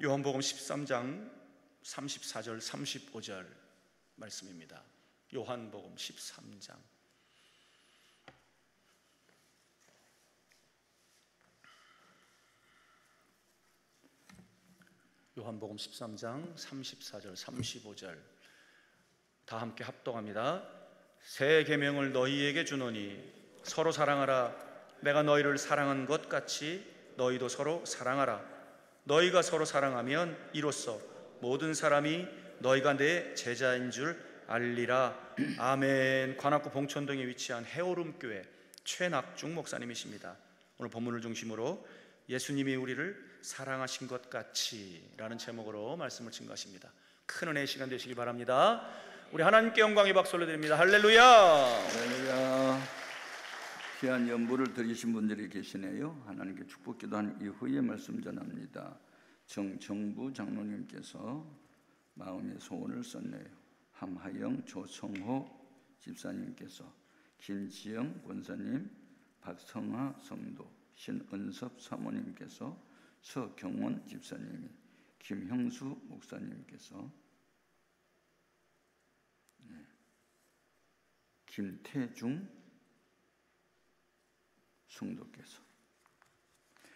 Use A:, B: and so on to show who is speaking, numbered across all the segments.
A: 요한복음 13장 34절 35절 말씀입니다. 요한복음 13장. 요한복음 13장 34절 35절 다 함께 합독합니다. 새 계명을 너희에게 주노니 서로 사랑하라. 내가 너희를 사랑한 것 같이 너희도 서로 사랑하라. 너희가 서로 사랑하면 이로써 모든 사람이 너희가 내 제자인 줄 알리라. 아멘. 관악구 봉천동에 위치한 해오름교회 최낙중 목사님이십니다. 오늘 본문을 중심으로 예수님이 우리를 사랑하신 것 같이 라는 제목으로 말씀을 증거하십니다. 큰 은혜의 시간 되시길 바랍니다. 우리 하나님께 영광의 박수 올려드립니다. 할렐루야.
B: 할렐루야. 귀한 연부를 드리신 분들이 계시네요. 하나님께 축복 기도한 이후에 말씀 전합니다. 정정부 장로님께서 마음의 소원을 썼네요. 함하영 조성호 집사님께서, 김지영 권사님, 박성하 성도, 신은섭 사모님께서, 서경원 집사님이, 김형수 목사님께서, 김태중 성도께서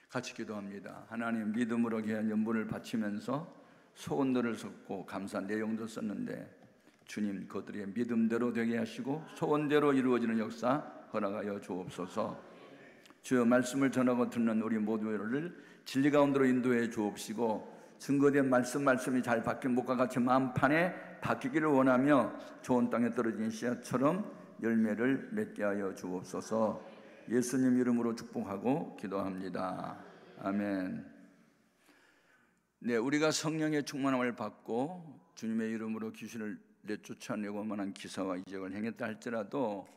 B: 같이 기도합니다. 하나님, 믿음으로 귀한 연분을 바치면서 소원들을 썼고 감사 내용도 썼는데 주님, 그들의 믿음대로 되게 하시고 소원대로 이루어지는 역사 허락하여 주옵소서. 주여, 말씀을 전하고 듣는 우리 모두를 진리 가운데로 인도해 주옵시고 증거된 말씀이 잘 박힌 목과 같이 마음판에 박히기를 원하며 좋은 땅에 떨어진 씨앗처럼 열매를 맺게 하여 주옵소서. 예수님 이름으로 축복하고 기도합니다. 아멘. 네, 우리가 성령의 충만함을 받고 주님의 이름으로 귀신을 내쫓아내고 만한 기사와 이적을 행했다 할지라도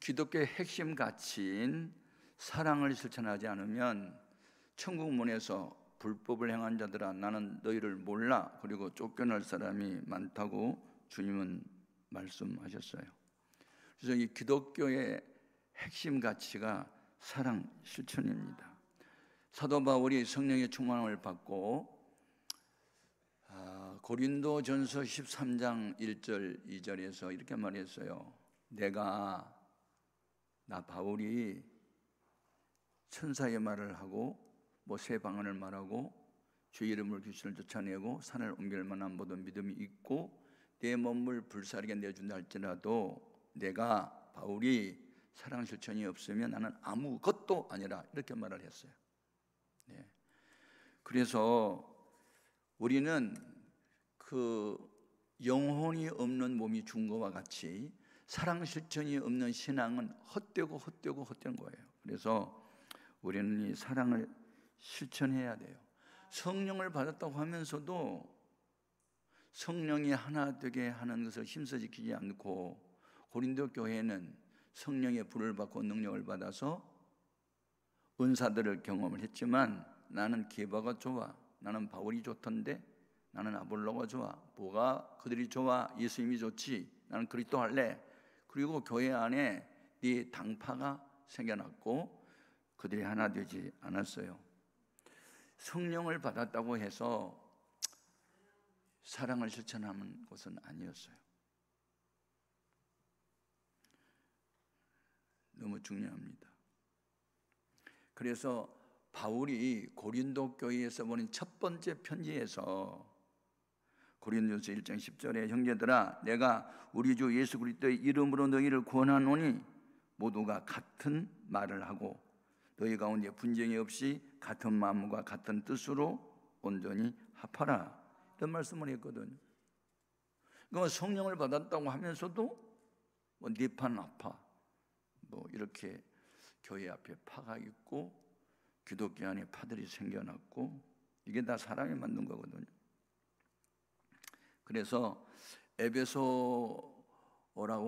B: 기독교의 핵심 가치인 사랑을 실천하지 않으면 천국 문에서 불법을 행한 자들아 나는 너희를 몰라, 그리고 쫓겨날 사람이 많다고 주님은 말씀하셨어요. 그래서 이 기독교의 핵심 가치가 사랑 실천입니다. 사도 바울이 성령의 충만함을 받고 고린도전서 13장 1절 2절에서 이렇게 말했어요. 나 바울이 천사의 말을 하고 새 방언을 말하고 주 이름으로 귀신을 쫓아내고 산을 옮길 만한 모든 믿음이 있고 내 몸을 불사르게 내준다 할지라도 내가 바울이 사랑 실천이 없으면 나는 아무것도 아니라, 이렇게 말을 했어요. 네. 그래서 우리는 그 영혼이 없는 몸이 죽은 것과 같이 사랑 실천이 없는 신앙은 헛되는 거예요. 그래서 우리는 이 사랑을 실천해야 돼요. 성령을 받았다고 하면서도 성령이 하나 되게 하는 것을 힘써 지키지 않고, 고린도 교회는 성령의 불을 받고 능력을 받아서 은사들을 경험을 했지만 나는 게바가 좋아, 나는 바울이 좋던데, 나는 아볼로가 좋아, 뭐가 그들이 좋아, 예수님이 좋지, 나는 그리스도 할래. 그리고 교회 안에 네 당파가 생겨났고 그들이 하나 되지 않았어요. 성령을 받았다고 해서 사랑을 실천하는 것은 아니었어요. 너무 중요합니다. 그래서 바울이 고린도 교회에서 보낸 첫 번째 편지에서 고린도서 1장 10절에 형제들아, 내가 우리 주 예수 그리스도의 이름으로 너희를 권하노니 모두가 같은 말을 하고 너희 가운데 분쟁이 없이 같은 마음과 같은 뜻으로 온전히 합하라, 이런 말씀을 했거든요. 그러니까 성령을 받았다고 하면서도 네판 아파 이렇게 교회 앞에 파가 있고 기독교 안에 파들이 생겨났고, 이게 다 사람이 만든 거거든요. 그래서 에베소라고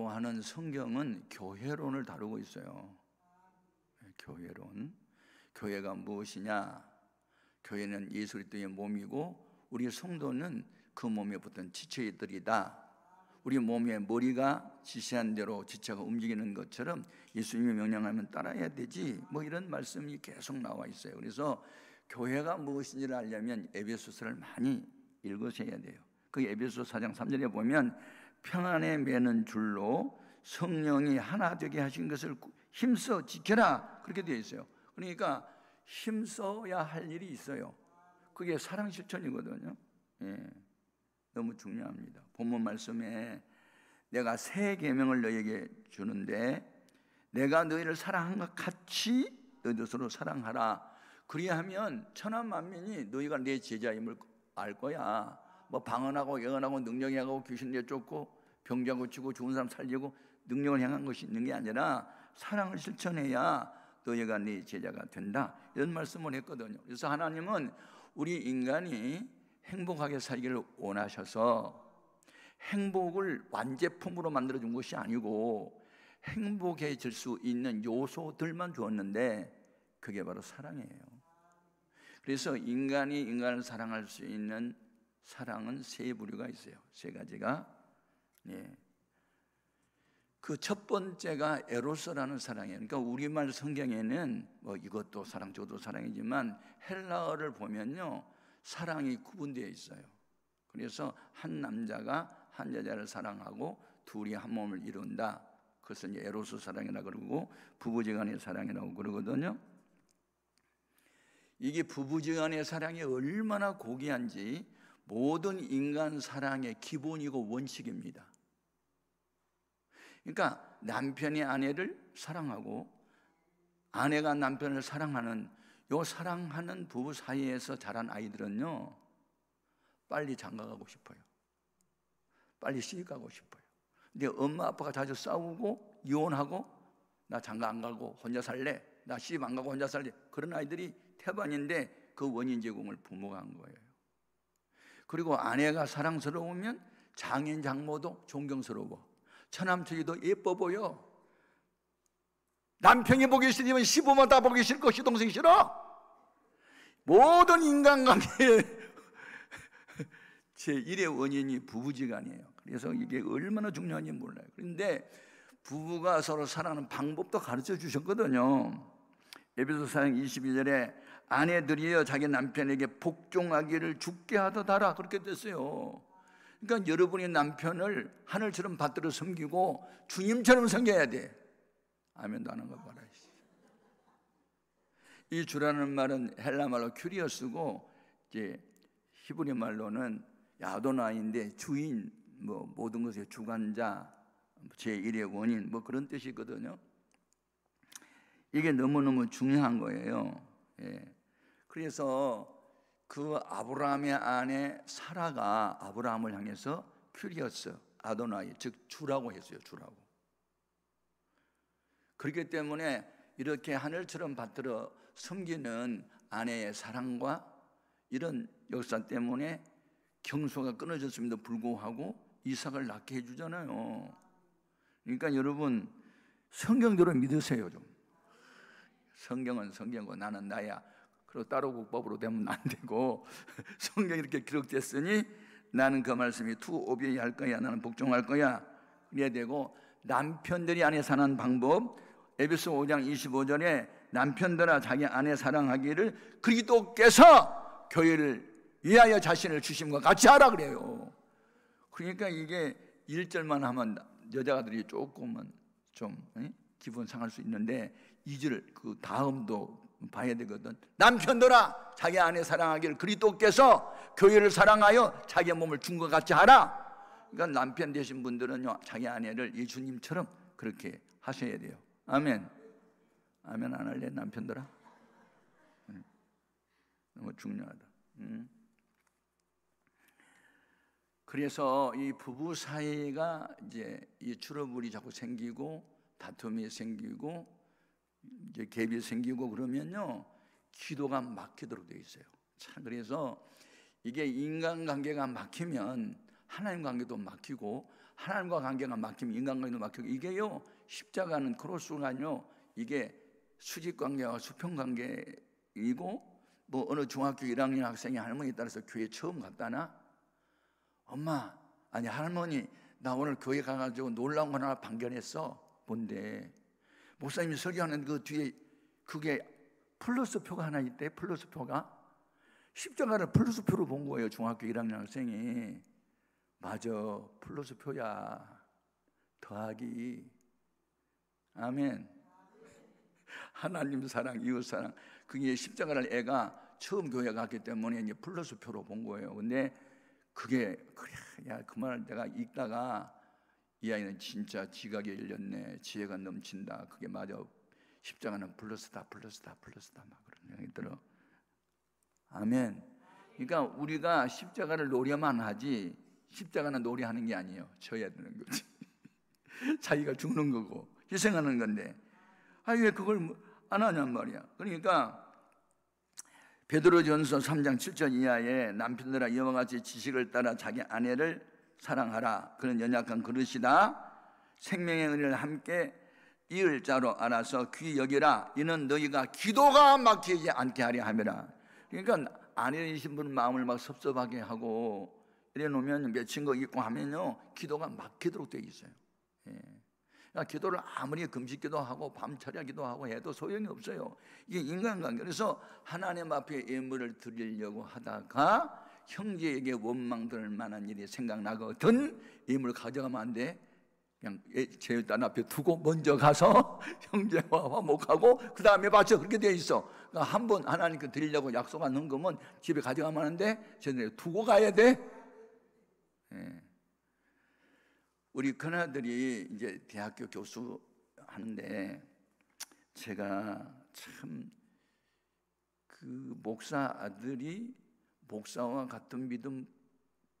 B: 하는 성경은 교회론을 다루고 있어요. 교회론. 교회가 무엇이냐? 교회는 예수 그리스도의 몸이고 우리 성도는 그 몸에 붙은 지체들이다. 우리 몸의 머리가 지시한 대로 지체가 움직이는 것처럼 예수님이 명령하면 따라야 되지, 이런 말씀이 계속 나와 있어요. 그래서 교회가 무엇인지를 알려면 에베소서를 많이 읽으셔야 돼요. 그 에베소 4장 3절에 보면 평안에 매는 줄로 성령이 하나 되게 하신 것을 힘써 지켜라, 그렇게 되어 있어요. 그러니까 힘써야 할 일이 있어요. 그게 사랑 실천이거든요. 예, 너무 중요합니다. 본문 말씀에 내가 새 계명을 너희에게 주는데 내가 너희를 사랑한 것 같이 너희도 서로 사랑하라. 그리하면 천하 만민이 너희가 내 제자임을 알 거야. 뭐 방언하고 예언하고 능력이 하고 귀신 내쫓고 병자 고치고 죽은 사람 살리고 능력을 향한 것이 있는 게 아니라 사랑을 실천해야 너희가 네 제자가 된다, 이런 말씀을 했거든요. 그래서 하나님은 우리 인간이 행복하게 살기를 원하셔서 행복을 완제품으로 만들어준 것이 아니고 행복해질 수 있는 요소들만 주었는데 그게 바로 사랑이에요. 그래서 인간이 인간을 사랑할 수 있는 사랑은 세 부류가 있어요. 세 가지가. 예. 그 첫 번째가 에로스라는 사랑이에요. 그러니까 우리말 성경에는 뭐 이것도 사랑 저것도 사랑이지만 헬라어를 보면요, 사랑이 구분되어 있어요. 그래서 한 남자가 한 여자를 사랑하고 둘이 한 몸을 이룬다. 그것을 이제 에로스 사랑이라고 그러고 부부지간의 사랑이라고 그러거든요. 이게 부부지간의 사랑이 얼마나 고귀한지 모든 인간 사랑의 기본이고 원칙입니다. 그러니까 남편이 아내를 사랑하고 아내가 남편을 사랑하는 요 사랑하는 부부 사이에서 자란 아이들은요, 빨리 장가가고 싶어요. 빨리 시집 가고 싶어요. 근데 엄마 아빠가 자주 싸우고 이혼하고 나 장가 안 가고 혼자 살래, 나 시집 안 가고 혼자 살래, 그런 아이들이 태반인데 그 원인 제공을 부모가 한 거예요. 그리고 아내가 사랑스러우면 장인 장모도 존경스러워, 처남처기도 예뻐 보여. 남편이 보기 싫으면 시부모 다 보기 싫고 시동생이 싫어. 모든 인간관계의 제1의 원인이 부부지간이에요. 그래서 이게 얼마나 중요한지 몰라요. 그런데 부부가 서로 사랑하는 방법도 가르쳐 주셨거든요. 에베소 4장 21절에 아내들이여 자기 남편에게 복종하기를 죽게 하듯하라, 그렇게 됐어요. 그러니까 여러분이 남편을 하늘처럼 받들어 섬기고 주님처럼 섬겨야 돼. 아멘도 안 한 거 봐라. 이 주라는 말은 헬라 말로 큐리어스고 이제 히브리 말로는 야도나인데 주인, 뭐 모든 것의 주관자, 제1의 원인, 뭐 그런 뜻이거든요. 이게 너무너무 중요한 거예요. 예. 그래서 그 아브라함의 아내 사라가 아브라함을 향해서 큐리어스, 아도나이, 즉 주라고 했어요. 주라고. 그렇기 때문에 이렇게 하늘처럼 받들어 섬기는 아내의 사랑과 이런 역사 때문에 경소가 끊어졌음에도 불구하고 이삭을 낳게 해주잖아요. 그러니까 여러분, 성경대로 믿으세요. 좀. 성경은 성경이고 나는 나야. 그리고 따로 국법으로 되면 안 되고 성경이 이렇게 기록됐으니 나는 그 말씀이 투오비에 할 거야, 나는 복종할 거야, 그래야 되고, 남편들이 아내 사랑하는 방법, 에베소 5장 25절에 남편들아 자기 아내 사랑하기를 그리스도께서 교회를 위하여 자신을 주심과 같이 하라 그래요. 그러니까 이게 1절만 하면 여자들이 조금은 좀 기분 상할 수 있는데 2절 그 다음도 봐야 되거든. 남편들아 자기 아내 사랑하기를 그리스도께서 교회를 사랑하여 자기 몸을 준 것 같이 하라. 그러니까 남편 되신 분들은요, 자기 아내를 예수님처럼 그렇게 하셔야 돼요. 아멘. 아멘 안 할래 남편들아? 너무 중요하다. 그래서 이 부부 사이가 이제 이 트러블이 자꾸 생기고 다툼이 생기고 이제 갭이 생기고 그러면요, 기도가 막히도록 되어 있어요. 참, 그래서 이게 인간관계가 막히면 하나님 관계도 막히고, 하나님과 관계가 막히면 인간관계도 막히고, 이게요, 십자가는 크로스가요, 이게 수직관계와 수평관계이고, 뭐 어느 중학교 1학년 학생이 할머니에 따라서 교회 처음 갔다나, 엄마, 아니 할머니, 나 오늘 교회 가가지고 놀라운 거 하나 발견했어. 뭔데? 목사님이 설교하는 그 뒤에 그게 플러스 표가 하나 있대. 플러스 표가. 십자가를 플러스표로 본 거예요. 중학교 1학년 학생이. 맞아, 플러스표야. 더하기. 아멘. 하나님 사랑, 이웃 사랑. 그게 십자가를 애가 처음 교회 갔기 때문에 이제 플러스표로 본 거예요. 근데 그게 그래, 야, 그 말을 내가 읽다가 이 아이는 진짜 지각이 열렸네, 지혜가 넘친다. 그게 맞아. 십자가는 플러스다, 플러스다, 플러스다. 막 그런 생각이 들어. 아멘. 그러니까 우리가 십자가를 노려만 하지 십자가는 노래하는 게 아니에요. 져야 되는 거지. 자기가 죽는 거고 희생하는 건데, 왜 그걸 안 하냔 말이야. 그러니까 베드로전서 3장 7절 이하에 남편들아 이와 같이 지식을 따라 자기 아내를 사랑하라. 그는 연약한 그릇이다. 생명의 은혜를 함께 이을 자로 알아서 귀히 여기라. 이는 너희가 기도가 막히지 않게 하려 함이라. 그러니까 아내이신 분 마음을 막 섭섭하게 하고 이래 놓으면 맺힌 거 있고 하면요, 기도가 막히도록 되어 있어요. 그러니까 기도를 아무리 금식기도 하고 밤철야 기도하고 해도 소용이 없어요. 이게 인간관계. 그래서 하나님 앞에 예물을 드리려고 하다가 형제에게 원망될 만한 일이 생각나거든 예물을 가져가면 안 돼. 그냥 제일단 앞에 두고 먼저 가서 형제와 화목하고 그 다음에 바쳐. 그렇게 되어 있어. 그러니까 한 번 하나님께 드리려고 약속한 거면 집에 가져가면 하는데 쟤네 두고 가야 돼. 우리 큰아들이 이제 대학교 교수 하는데 제가 참 그 목사 아들이 목사와 같은 믿음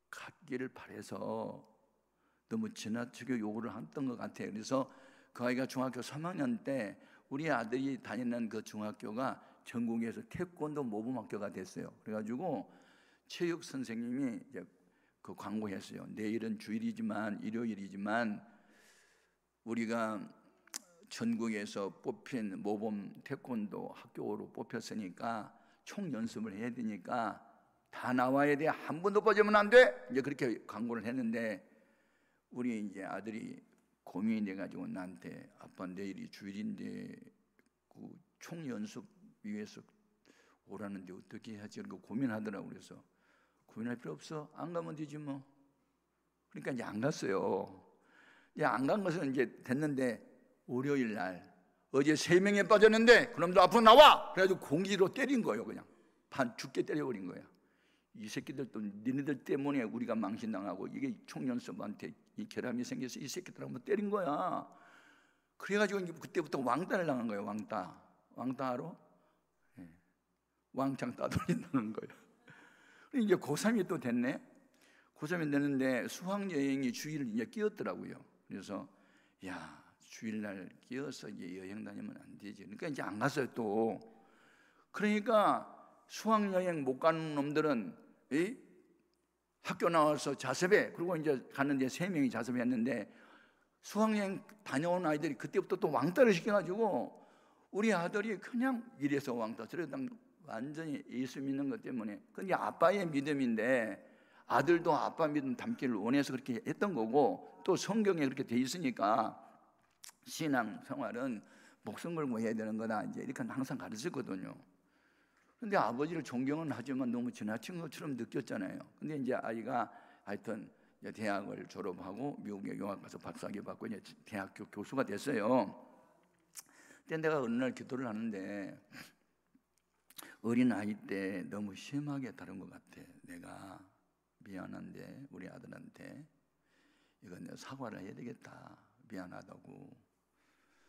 B: 갖기를 바라서 너무 지나치게 요구를 했던 것 같아요. 그래서 그 아이가 중학교 3학년 때 우리 아들이 다니는 그 중학교가 전국에서 태권도 모범학교가 됐어요. 그래가지고 체육 선생님이 이제 그 광고했어요. 내일은 주일이지만 일요일이지만 우리가 전국에서 뽑힌 모범 태권도 학교로 뽑혔으니까 총 연습을 해야 되니까 다 나와야 돼. 한 번도 빠지면 안 돼. 이제 그렇게 광고를 했는데 우리 이제 아들이 고민이 돼가지고 나한테 아빠 내일이 주일인데 그 총 연습 위해서 오라는데 어떻게 하지? 그러고 고민하더라고. 그래서 고민할 필요 없어. 안 가면 되지 뭐. 그러니까 이제 안 갔어요. 이제 안 간 것은 이제 됐는데 월요일 날 어제 3명에 빠졌는데 그놈도 앞으로 나와. 그래가지고 공기로 때린 거예요. 그냥 반 죽게 때려버린 거야. 이 새끼들도 니네들 때문에 우리가 망신당하고 이게 총연습한테 이 결함이 생겨서 이 새끼들 한번 때린 거야. 그래가지고 이제 그때부터 왕따를 당한 거예요. 왕따 알아? 왕창 따돌린다는 거예요. 이제 고3이 또 됐네. 고3이 됐는데 수학여행이 주일을 이제 끼었더라고요. 그래서 야, 주일날 끼어서 이제 여행 다니면 안 되지. 그러니까 이제 안 갔어요 또. 그러니까 수학여행 못 가는 놈들은 학교 나와서 자습해. 그리고 이제 갔는데 3명이 자습했는데 수학여행 다녀온 아이들이 그때부터 또 왕따를 시켜가지고 우리 아들이 그냥 이래서 왕따 저래서 완전히 예수 믿는 것 때문에. 근데 아빠의 믿음인데 아들도 아빠 믿음 담기를 원해서 그렇게 했던 거고 또 성경에 그렇게 돼 있으니까 신앙 생활은 목숨 걸고 해야 되는 거다 이제 이렇게 항상 가르쳤거든요. 근데 아버지를 존경은 하지만 너무 지나친 것처럼 느꼈잖아요. 근데 이제 아이가 하여튼 이제 대학을 졸업하고 미국에 유학 가서 박사학위 받고 이제 대학교 교수가 됐어요. 근데 내가 어느 날 기도를 하는데 어린 아이 때 너무 심하게 다룬 것 같아. 내가 미안한데 우리 아들한테 이건 내가 사과를 해야 되겠다. 미안하다고.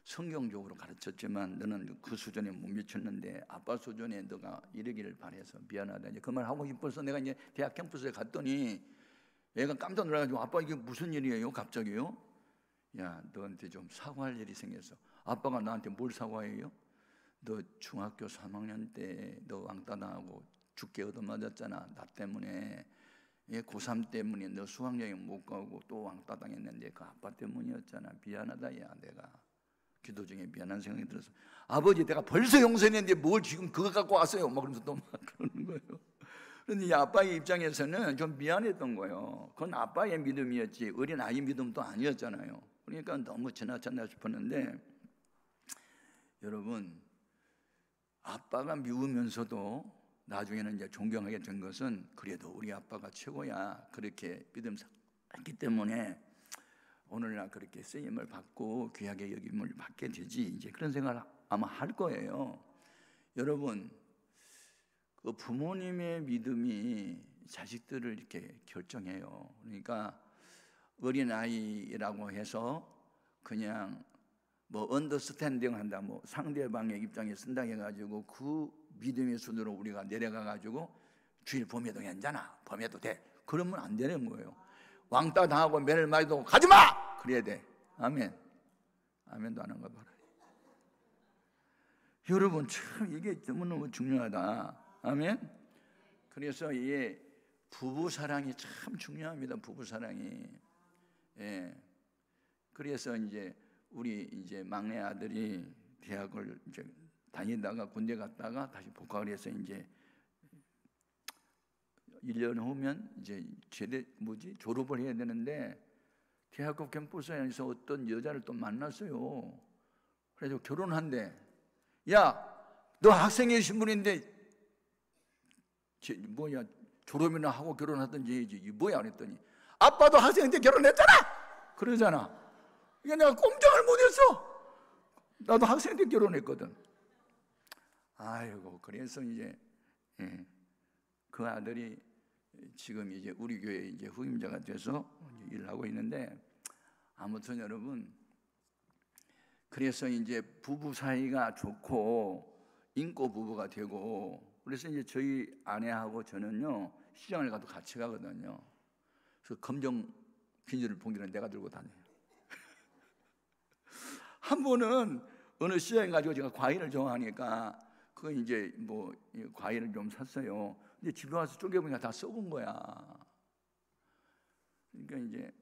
B: 성경적으로 가르쳤지만 너는 그 수준에 못 미쳤는데 아빠 수준에 너가 이르기를 바라서 미안하다. 이제 그 말 하고 싶어서 내가 이제 대학 캠퍼스에 갔더니 얘가 깜짝 놀라가지고 아빠 이게 무슨 일이에요? 갑자기요? 야, 너한테 좀 사과할 일이 생겨서. 아빠가 나한테 뭘 사과해요? 너 중학교 3학년 때 너 왕따 당하고 죽게 얻어맞았잖아. 나 때문에. 고3 때문에 너 수학여행 못 가고 또 왕따 당했는데 그 아빠 때문이었잖아. 미안하다 야. 내가 기도 중에 미안한 생각이 들어서 아버지 내가 벌써 용서했는데 뭘 지금 그거 갖고 왔어요. 막 그러면서 또 막 그러는 거예요. 그런데 이 아빠의 입장에서는 좀 미안했던 거예요. 그건 아빠의 믿음이었지 어린 아이 믿음도 아니었잖아요. 그러니까 너무 지나쳤나 싶었는데 여러분 아빠가 미우면서도 나중에는 이제 존경하게 된 것은 그래도 우리 아빠가 최고야 그렇게 믿음했기 때문에 오늘날 그렇게 쓰임을 받고 귀하게 여김을 받게 되지, 이제 그런 생각을 아마 할 거예요. 여러분, 그 부모님의 믿음이 자식들을 이렇게 결정해요. 그러니까 어린아이라고 해서 그냥 뭐 언더스탠딩 한다, 뭐 상대방의 입장에 쓴다 해가지고 그 믿음의 수준으로 우리가 내려가가지고 주일 범해도 괜찮아, 범해도 돼, 그러면 안 되는 거예요. 왕따 당하고 매를 맞아도 가지마! 그래야 돼. 아멘. 아멘도 안 한 거 봐라. 여러분, 참 이게 너무너무 중요하다. 아멘. 그래서 이게 부부 사랑이 참 중요합니다. 부부 사랑이. 예. 그래서 이제 우리 이제 막내 아들이 대학을 이제 다니다가 군대 갔다가 다시 복학을 해서 이제 1년 후면 이제 졸업을 해야 되는데 대학교 캠퍼스에서 어떤 여자를 또 만났어요. 그래서 결혼한대. 야, 너 학생의 신분인데 뭐야, 졸업이나 하고 결혼하든지 해야지. 이 뭐야 그랬더니 아빠도 학생 때 결혼했잖아 그러잖아. 이게 내가 꼼짝을 못했어. 나도 학생 때 결혼했거든. 아이고, 그래서 이제 그 아들이 지금 이제 우리 교회 이제 후임자가 돼서 이제 일을 하고 있는데, 아무튼 여러분, 그래서 이제 부부 사이가 좋고 인고 부부가 되고, 그래서 이제 저희 아내하고 저는요 시장을 가도 같이 가거든요. 그래서 검정 비닐을 봉지는 내가 들고 다녀요. 한 번은 어느 시장에 가지고 제가 과일을 좋아하니까 그 이제 뭐 과일을 좀 샀어요. 근데 집에 와서 쪼개보니까 다 썩은 거야. 그러니까 이제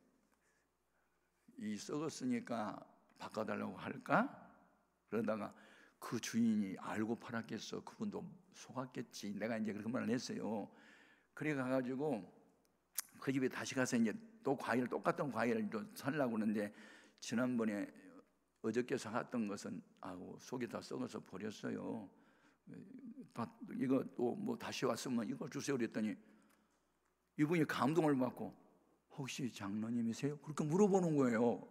B: 이 썩었으니까 바꿔달라고 할까? 그러다가 그 주인이 알고 팔았겠어. 그분도 속았겠지. 내가 이제 그런 말을 했어요. 그래 가가지고 그 집에 다시 가서 이제 또 과일, 똑같은 과일을 또 살라고 하는데, 지난번에 어저께 사갔던 것은 속이 다 썩어서 버렸어요. 이거 또 뭐 다시 왔으면 이걸 주세요 그랬더니 이분이 감동을 받고 혹시 장로님이세요? 그렇게 물어보는 거예요.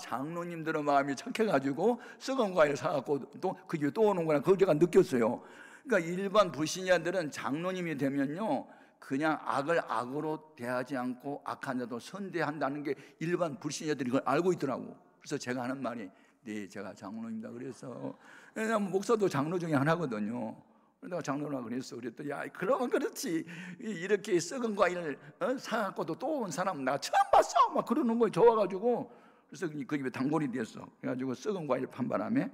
B: 장로님들의 마음이 착해가지고 썩은 과일 사갖고 또 그 집에 또 오는 거나, 그걸 제가 느꼈어요. 그러니까 일반 불신자들은 장로님이 되면요 그냥 악을 악으로 대하지 않고 악한 자도 선대한다는 게 일반 불신자들이 그걸 알고 있더라고. 그래서 제가 하는 말이 네, 제가 장로입니다. 그래서 왜냐하면 목사도 장로 중에 하나거든요. 내가 장로라 그랬어. 그랬더니 야, 그러면 그렇지. 이렇게 썩은 과일을 사갖고도 또 온 사람 나 처음 봤어. 막 그러는 거예요. 좋아가지고. 그래서 그 집에 단골이 됐어. 그래가지고 썩은 과일 판 바람에.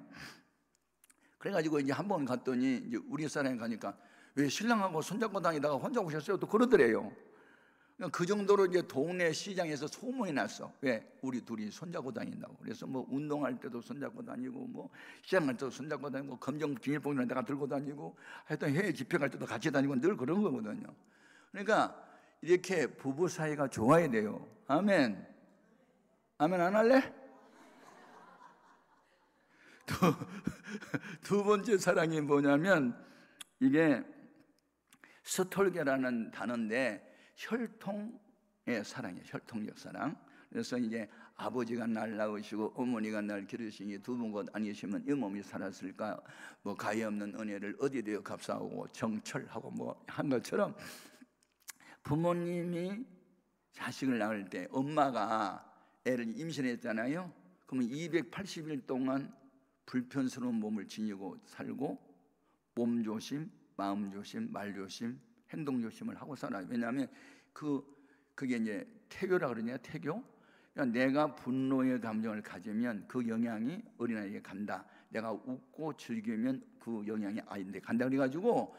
B: 그래가지고 이제 한 번 갔더니 이제 우리 사람이 가니까 왜 신랑하고 손잡고 다니다가 혼자 오셨어요? 또 그러더래요. 그 정도로 이제 동네 시장에서 소문이 났어. 왜? 우리 둘이 손잡고 다닌다고. 그래서 뭐 운동할 때도 손잡고 다니고, 뭐 시장 갈 때도 손잡고 다니고, 검정 비닐봉지를 내가 들고 다니고, 하여튼 해외 집회 갈 때도 같이 다니고 늘 그런 거거든요. 그러니까 이렇게 부부 사이가 좋아야 돼요. 아멘. 아멘 안 할래? 두 번째 사랑이 뭐냐면 이게 스톨게라는 단어인데 혈통의 사랑이에요. 혈통적 사랑. 그래서 이제 아버지가 날 낳으시고 어머니가 날 기르시니 두 분 곧 아니시면 이 몸이 살았을까? 뭐 가히 없는 은혜를 어디 되어 값싸고 정철하고 뭐 한 것처럼, 부모님이 자식을 낳을 때 엄마가 애를 임신했잖아요. 그러면 280일 동안 불편스러운 몸을 지니고 살고 몸 조심, 마음 조심, 말 조심, 행동 조심을 하고 살아요. 왜냐하면 그게 이제 태교라 그러냐, 태교. 그러니까 내가 분노의 감정을 가지면 그 영향이 어린아이에게 간다. 내가 웃고 즐기면 그 영향이 아이한테 간다. 그래가지고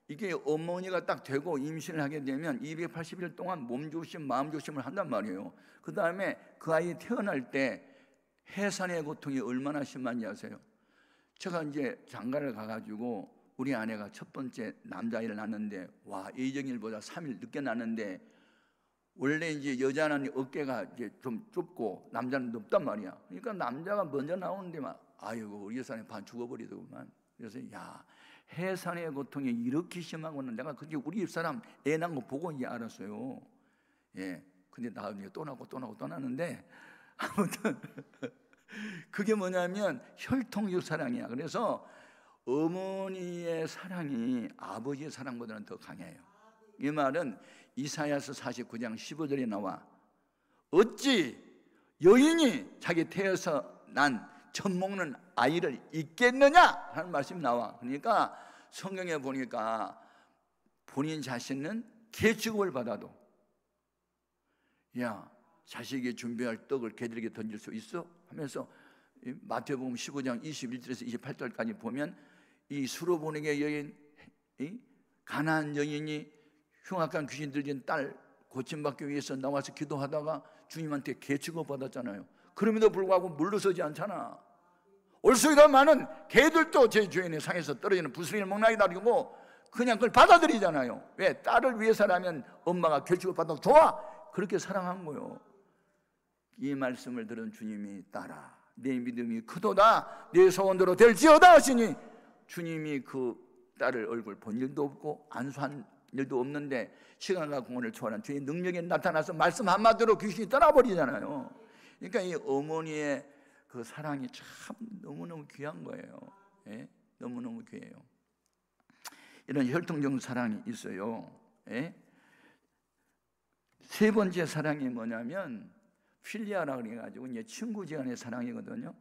B: 이게 어머니가 딱 되고 임신을 하게 되면 280일 동안 몸 조심, 마음 조심을 한단 말이에요. 그 다음에 그 아이 태어날 때 해산의 고통이 얼마나 심한지 아세요? 제가 이제 장가를 가가지고 우리 아내가 첫 번째 남자아이를 낳았는데, 와, 예정일보다 3일 늦게 낳았는데, 원래 이제 여자는 어깨가 이제 좀 좁고 남자는 높단 말이야. 그러니까 남자가 먼저 나오는데 막 아이고 우리 여사님 반 죽어버리더구만. 그래서 야, 해산의 고통이 이렇게 심하고는 내가 그게 우리 집사람 애 낳은 거 보고 이제 알았어요. 예. 근데 나중에 또 나고 또 나고 또 나는데 아무튼 그게 뭐냐면 혈통적 사랑이야. 그래서 어머니의 사랑이 아버지의 사랑보다는 더 강해요. 이 말은 이사야서 49장 15절에 나와 어찌 여인이 자기 태에서 난 젖먹는 아이를 잊겠느냐 하는 말씀이 나와. 그러니까 성경에 보니까 본인 자신은 개취급을 받아도 야 자식이 준비할 떡을 개들에게 던질 수 있어? 하면서 마태복음 15장 21절에서 28절까지 보면 이 수로보내게 여인, 가나안 여인이 흉악한 귀신 들린 딸 고침받기 위해서 나와서 기도하다가 주님한테 개취급 받았잖아요. 그럼에도 불구하고 물러서지 않잖아. 올소이다 많은 개들도 제 주인의 상에서 떨어지는 부스러기를 먹나이다 그러고 그냥 그걸 받아들이잖아요. 왜? 딸을 위해서라면 엄마가 개취급 받아도 좋아. 그렇게 사랑한 거예요. 이 말씀을 들은 주님이 딸아 내 믿음이 크도다 내 소원대로 될지어다 하시니 주님이 그 딸을 얼굴 본 일도 없고 안수한 일도 없는데 시간과 공헌을 초월한 주의 능력이 나타나서 말씀 한마디로 귀신이 떠나버리잖아요. 그러니까 이 어머니의 그 사랑이 참 너무너무 귀한 거예요. 예? 너무너무 귀해요. 이런 혈통적 사랑이 있어요. 예? 세 번째 사랑이 뭐냐면 필리아라고 그래가지고 이제 친구지간의 사랑이거든요.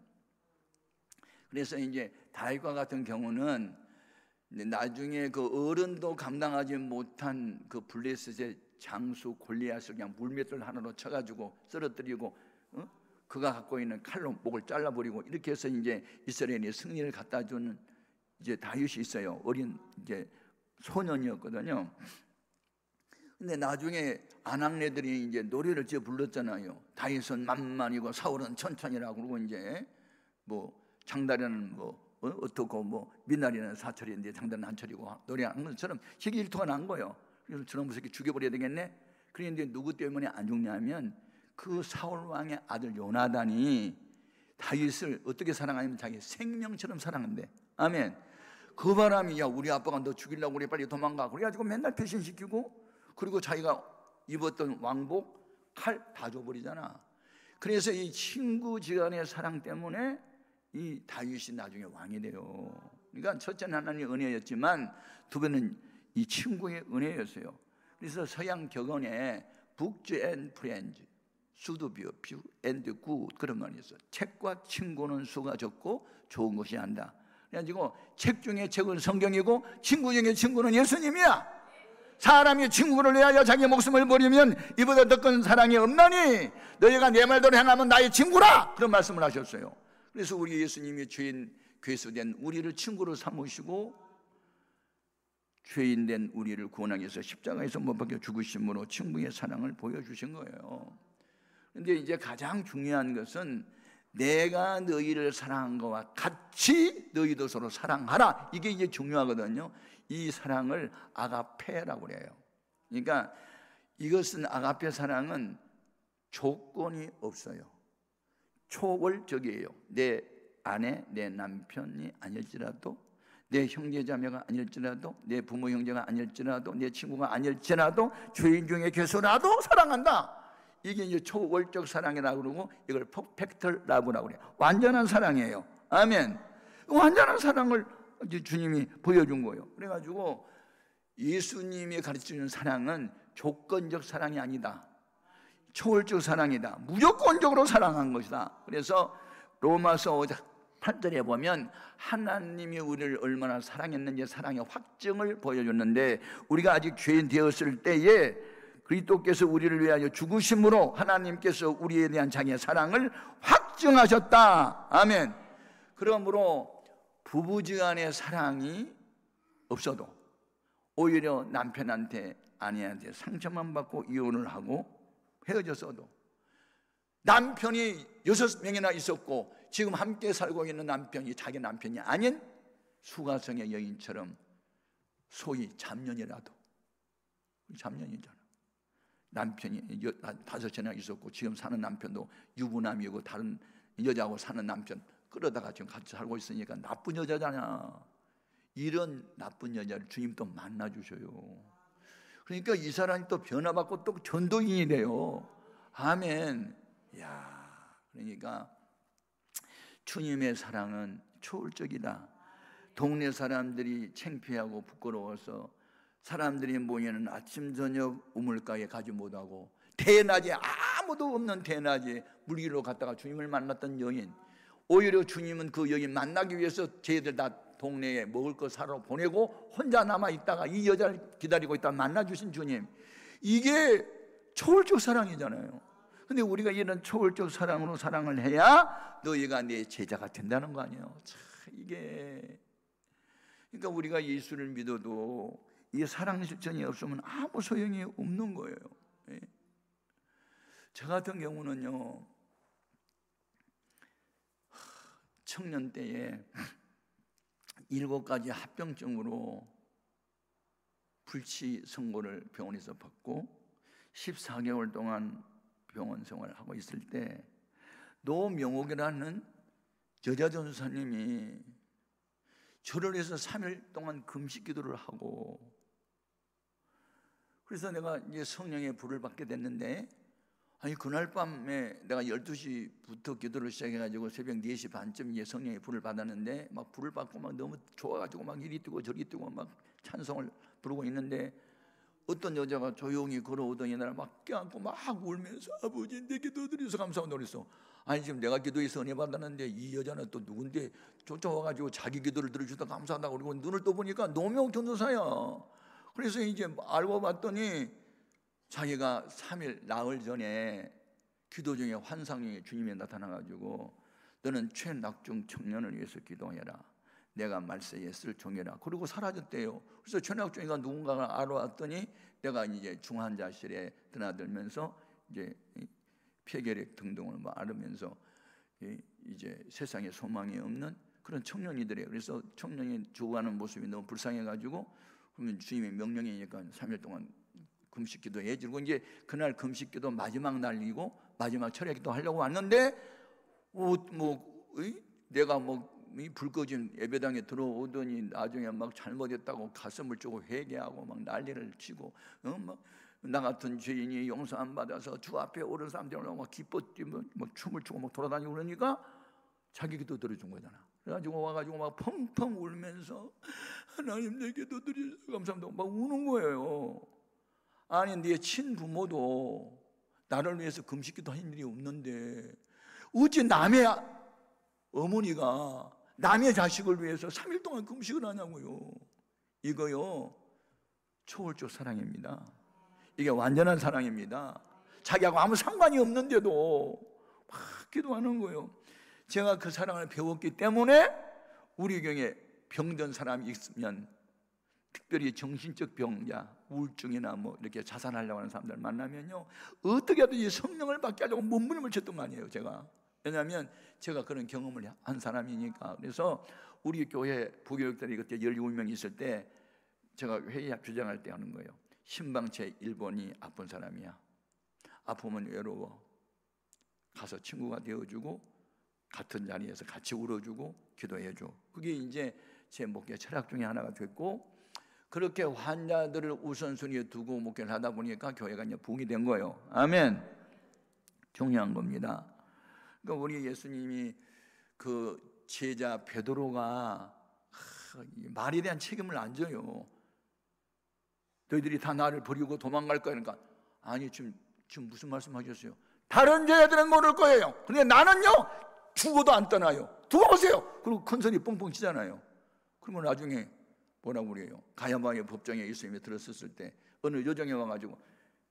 B: 그래서 이제 다윗과 같은 경우는 나중에 그 어른도 감당하지 못한 그 블레셋의 장수 골리앗을 그냥 물맷돌 하나로 쳐가지고 쓰러뜨리고 그가 갖고 있는 칼로 목을 잘라버리고 이렇게 해서 이제 이스라엘이 승리를 갖다 주는 이제 다윗이 있어요. 어린 이제 소년이었거든요. 근데 나중에 아낙네들이 이제 노래를 지어 불렀잖아요. 다윗은 만만이고 사울은 천천히라고 그러고 이제 뭐 장다리는 뭐 어떻고 뭐 미나리는 사철인데 장다리는 한철이고 노래하는 것처럼 시기 일토가 난 거예요. 그래서 저런 무섭게 죽여버려야 되겠네. 그런데 누구 때문에 안 죽냐면 그 사울 왕의 아들 요나단이 다윗을 어떻게 사랑하냐면 자기 생명처럼 사랑한대. 아멘. 그 바람이 야 우리 아빠가 너 죽이려고 그래 빨리 도망가. 그래가지고 맨날 배신시키고 그리고 자기가 입었던 왕복 칼 다 줘버리잖아. 그래서 이 친구지간의 사랑 때문에 이 다윗이 나중에 왕이 돼요. 그러니까 첫째는 하나님의 은혜였지만 두 번은 이 친구의 은혜였어요. 그래서 서양 격언에 Books and Friends, should be few and good 그런 말이 있어요. 책과 친구는 수가 적고 좋은 것이 한다. 그래가지고 책 중에 책은 성경이고 친구 중에 친구는 예수님이야. 사람이 친구를 위하여 자기 목숨을 버리면 이보다 더 큰 사랑이 없나니 너희가 내 말대로 행하면 나의 친구라 그런 말씀을 하셨어요. 그래서 우리 예수님이 죄인 괴수된 우리를 친구로 삼으시고 죄인된 우리를 구원하기 위해서 십자가에서 못 박혀 죽으심으로 친구의 사랑을 보여주신 거예요. 그런데 이제 가장 중요한 것은 내가 너희를 사랑한 것과 같이 너희도 서로 사랑하라. 이게 이제 중요하거든요. 이 사랑을 아가페라고 그래요. 그러니까 이것은 아가페 사랑은 조건이 없어요. 초월적이에요. 내 아내, 내 남편이 아닐지라도 내 형제자매가 아닐지라도 내 부모 형제가 아닐지라도 내 친구가 아닐지라도 죄인 중에 괴수라도 사랑한다. 이게 이제 초월적 사랑이라고 그러고 이걸 퍼펙트 라브라고 그래요. 완전한 사랑이에요. 아멘. 완전한 사랑을 이제 주님이 보여준 거예요. 그래가지고 예수님이 가르치는 사랑은 조건적 사랑이 아니다. 초월적 사랑이다. 무조건적으로 사랑한 것이다. 그래서 로마서 5장 8절에 보면 하나님이 우리를 얼마나 사랑했는지 사랑의 확증을 보여줬는데 우리가 아직 죄인 되었을 때에 그리스도께서 우리를 위하여 죽으심으로 하나님께서 우리에 대한 자기의 사랑을 확증하셨다. 아멘. 그러므로 부부지간의 사랑이 없어도 오히려 남편한테 아내한테 상처만 받고 이혼을 하고 헤어졌어도 남편이 6명이나 있었고 지금 함께 살고 있는 남편이 자기 남편이 아닌 수가성의 여인처럼 소위 잡년이라도 잡년이잖아. 남편이 5채나 있었고 지금 사는 남편도 유부남이고 다른 여자하고 사는 남편 끌어다가 지금 같이 살고 있으니까 나쁜 여자잖아. 이런 나쁜 여자를 주님 또 만나주셔요. 그러니까 이 사람이 또 변화받고 또 전도인이 돼요. 아멘. 야, 그러니까 주님의 사랑은 초월적이다. 동네 사람들이 창피하고 부끄러워서 사람들이 모이는 아침 저녁 우물가에 가지 못하고 대낮에 아무도 없는 대낮에 물길로 갔다가 주님을 만났던 여인, 오히려 주님은 그 여인 만나기 위해서 쟤들 다 동네에 먹을 거 사러 보내고 혼자 남아 있다가 이 여자를 기다리고 있다 만나주신 주님, 이게 초월적 사랑이잖아요. 근데 우리가 이런 초월적 사랑으로 사랑을 해야 너희가 내 제자가 된다는 거 아니에요. 참 이게, 그러니까 우리가 예수를 믿어도 이 사랑 실천이 없으면 아무 소용이 없는 거예요. 저 같은 경우는요, 청년 때에 7가지 합병증으로 불치 선고를 병원에서 받고 14개월 동안 병원 생활을 하고 있을 때 노명옥이라는 여자 전도사님이 저를 위해서 3일 동안 금식 기도를 하고, 그래서 내가 이제 성령의 불을 받게 됐는데, 아니 그날 밤에 내가 12시부터 기도를 시작해가지고 새벽 4시 반쯤에 성령의 불을 받았는데, 막 불을 받고 막 너무 좋아가지고 막 이리 뛰고 저리 뛰고 막 찬송을 부르고 있는데, 어떤 여자가 조용히 걸어오더니 나를 막 껴안고 막 울면서 아버지 내 기도드려서 감사합니다 그랬어. 아니 지금 내가 기도해서 은혜 받았는데 이 여자는 또 누군데 쫓아와가지고 자기 기도를 들어주다 감사하다고 그러고, 눈을 떠보니까 노명 전도사야. 그래서 이제 알고 봤더니 자기가 3일 나흘 전에 기도 중에 환상이 주님이 나타나가지고 너는 최낙중 청년을 위해서 기도해라, 내가 말세에 쓸 종이라, 그리고 사라졌대요. 그래서 최낙중이가 누군가가 알아왔더니 내가 이제 중환자실에 드나들면서 이제 폐결핵 등등을 뭐 앓으면서 이제 세상에 소망이 없는 그런 청년이더래요. 그래서 청년이 죽어가는 모습이 너무 불쌍해가지고, 그러면 주님의 명령이니까 3일 동안 금식기도 해주고, 이제 그날 금식기도 마지막 날이고 마지막 철야기도 하려고 왔는데 내가 불 꺼진 예배당에 들어오더니 나중에 막 잘못했다고 가슴을 쪼고 회개하고 막 난리를 치고, 나 같은 죄인이 용서 안 받아서 주 앞에 오른 사람들이 막 기뻐 뛰면 막 춤을 추고 막 돌아다니고 그러니까 자기 기도 들어준 거잖아. 그래가지고 와가지고 막 펑펑 울면서 하나님 내 기도 드리셔서 감사합니다 막 우는 거예요. 아니 네 친부모도 나를 위해서 금식기도 한 일이 없는데 어찌 남의 어머니가 남의 자식을 위해서 3일 동안 금식을 하냐고요. 이거요 초월적 사랑입니다. 이게 완전한 사랑입니다. 자기하고 아무 상관이 없는데도 막 기도하는 거예요. 제가 그 사랑을 배웠기 때문에 우리 경에 병든 사람이 있으면, 특별히 정신적 병자, 우울증이나 뭐 이렇게 자살하려고 하는 사람들 만나면요, 어떻게 하든지 성령을 받게 하려고 몸부림을 쳤던 거 아니에요, 제가. 왜냐하면 제가 그런 경험을 한 사람이니까. 그래서 우리 교회 부교육들이 그때 17명 있을 때 제가 회의 주장할 때 하는 거예요. 신방채 1번이 아픈 사람이야. 아프면 외로워. 가서 친구가 되어주고 같은 자리에서 같이 울어주고 기도해줘. 그게 이제 제 목회 철학 중에 하나가 됐고, 그렇게 환자들을 우선순위에 두고 목회를 하다 보니까 교회가 이제 붕이 된 거예요. 아멘. 중요한 겁니다. 그러니까 우리 예수님이 그 제자 베드로가 말에 대한 책임을 안 져요. 너희들이 다 나를 버리고 도망갈 거야. 그러니까 아니 지금 무슨 말씀하셨어요? 다른 제자들은 모를 거예요. 근데 나는요 죽어도 안 떠나요. 두고 오세요. 그리고 큰 소리 뻥뻥 치잖아요. 그러면 나중에 뭐라고 그래요? 가야바의 법정에 예수님이 들었었을 때 어느 여정에 와가지고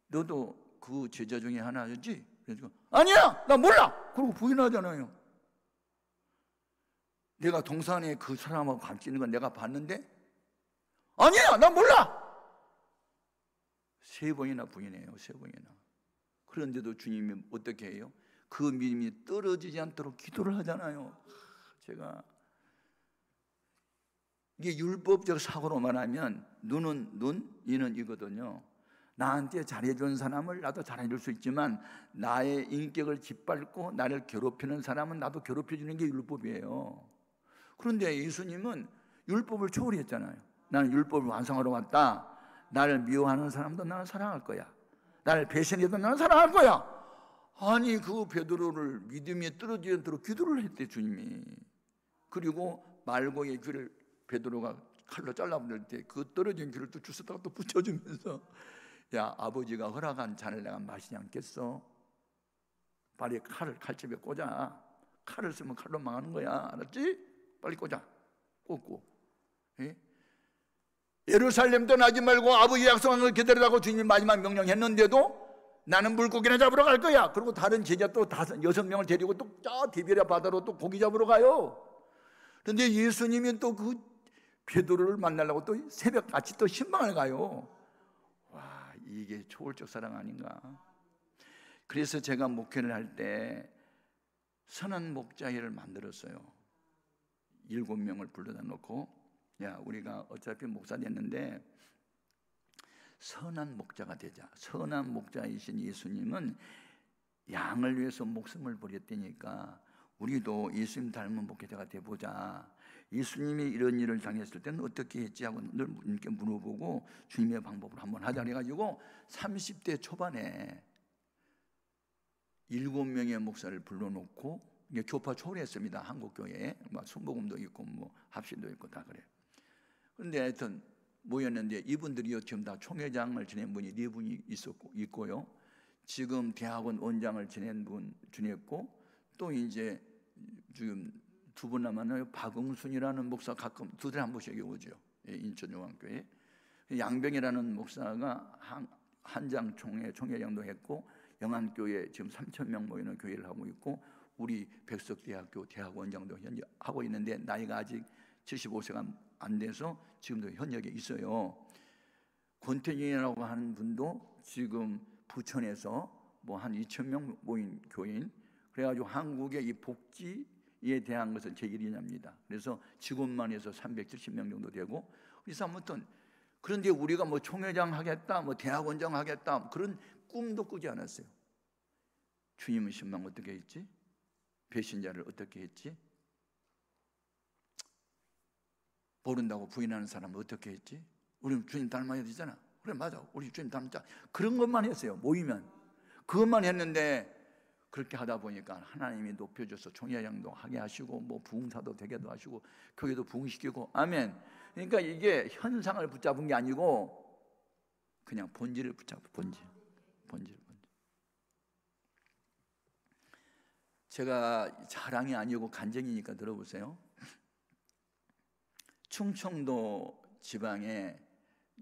B: 너도 그 제자 중에 하나였지? 그래서 아니야 나 몰라. 그리고 부인하잖아요. 내가 동산에 그 사람하고 같이 있는 건 내가 봤는데 아니야 나 몰라. 3번이나 부인해요. 3번이나. 그런데도 주님이 어떻게 해요? 그 믿음이 떨어지지 않도록 기도를 하잖아요. 제가 이게 율법적 사고로만 하면 눈은 눈, 이는 이거든요. 나한테 잘해준 사람을 나도 잘해줄 수 있지만 나의 인격을 짓밟고 나를 괴롭히는 사람은 나도 괴롭혀주는 게 율법이에요. 그런데 예수님은 율법을 초월했잖아요. 나는 율법을 완성하러 왔다. 나를 미워하는 사람도 나는 사랑할 거야. 나를 배신해도 나는 사랑할 거야. 아니 그 베드로를 믿음이 떨어지도록 기도를 했대 주님이. 그리고 말고의 귀를 베드로가 칼로 잘라버릴 때 그 떨어진 귀를 또 주워다가 또 붙여주면서 야 아버지가 허락한 잔을 내가 마시지 않겠어? 빨리 칼을 칼집에 꽂아. 칼을 쓰면 칼로 망하는 거야. 알았지? 빨리 꽂아. 꽂고. 예? 예루살렘 떠나지 말고 아버지 약속한 걸 기다리라고 주님이 마지막 명령했는데도 나는 물고기나 잡으러 갈 거야. 그리고 다른 제자 또 6명을 데리고 또 저 디베랴 바다로 또 고기 잡으러 가요. 그런데 예수님이 또 그 베드로를 만나려고 또 새벽같이 또 신방을 가요. 와, 이게 초월적 사랑 아닌가? 그래서 제가 목회를 할 때 선한 목자회를 만들었어요. 7명을 불러다 놓고 야 우리가 어차피 목사 됐는데 선한 목자가 되자. 선한 목자이신 예수님은 양을 위해서 목숨을 버렸다니까 우리도 예수님 닮은 목회자가 돼보자. 예수님이 이런 일을 당했을 때는 어떻게 했지 하고 늘 이렇게 물어보고 주님의 방법을 한번 하자 해가지고 30대 초반에 7명의 목사를 불러놓고 이게 교파 초월했습니다. 한국교회에 막 순복음도 있고 뭐 합신도 있고 다 그래요. 그런데 하여튼 모였는데 이분들이요 지금 다 총회장을 지낸 분이 4분이 있고요. 지금 대학원 원장을 지낸 분 지냈고 또 이제 지금 2분 남았나요? 박응순이라는 목사 가끔 2달에 한 번씩 여기 오죠. 인천용왕교회. 양병이라는 목사가 한장 총회장도 했고 영안교회 지금 3,000명 모이는 교회를 하고 있고 우리 백석대학교 대학원장도 현재 하고 있는데 나이가 아직 75세가 안 돼서 지금도 현역에 있어요. 권태진이라고 하는 분도 지금 부천에서 뭐 한 2,000명 모인 교인. 그래가지고 한국의 이 복지에 대한 것은 제1위입니다. 그래서 직원만 해서 370명 정도 되고 그래서 아무튼 그런데 우리가 뭐 총회장 하겠다, 뭐 대학원장 하겠다 그런 꿈도 꾸지 않았어요. 주님은 신방 어떻게 했지? 배신자를 어떻게 했지? 모른다고 부인하는 사람은 어떻게 했지? 우리 주님 닮아야 되잖아. 그래 맞아. 우리 주님 닮자. 그런 것만 했어요. 모이면 그것만 했는데 그렇게 하다 보니까 하나님이 높여줘서 총회장도 하게 하시고 뭐 부흥사도 되게도 하시고 교회도 부흥시키고 아멘. 그러니까 이게 현상을 붙잡은 게 아니고 그냥 본질을 붙잡은 본질. 제가 자랑이 아니고 간증이니까 들어보세요. 충청도 지방에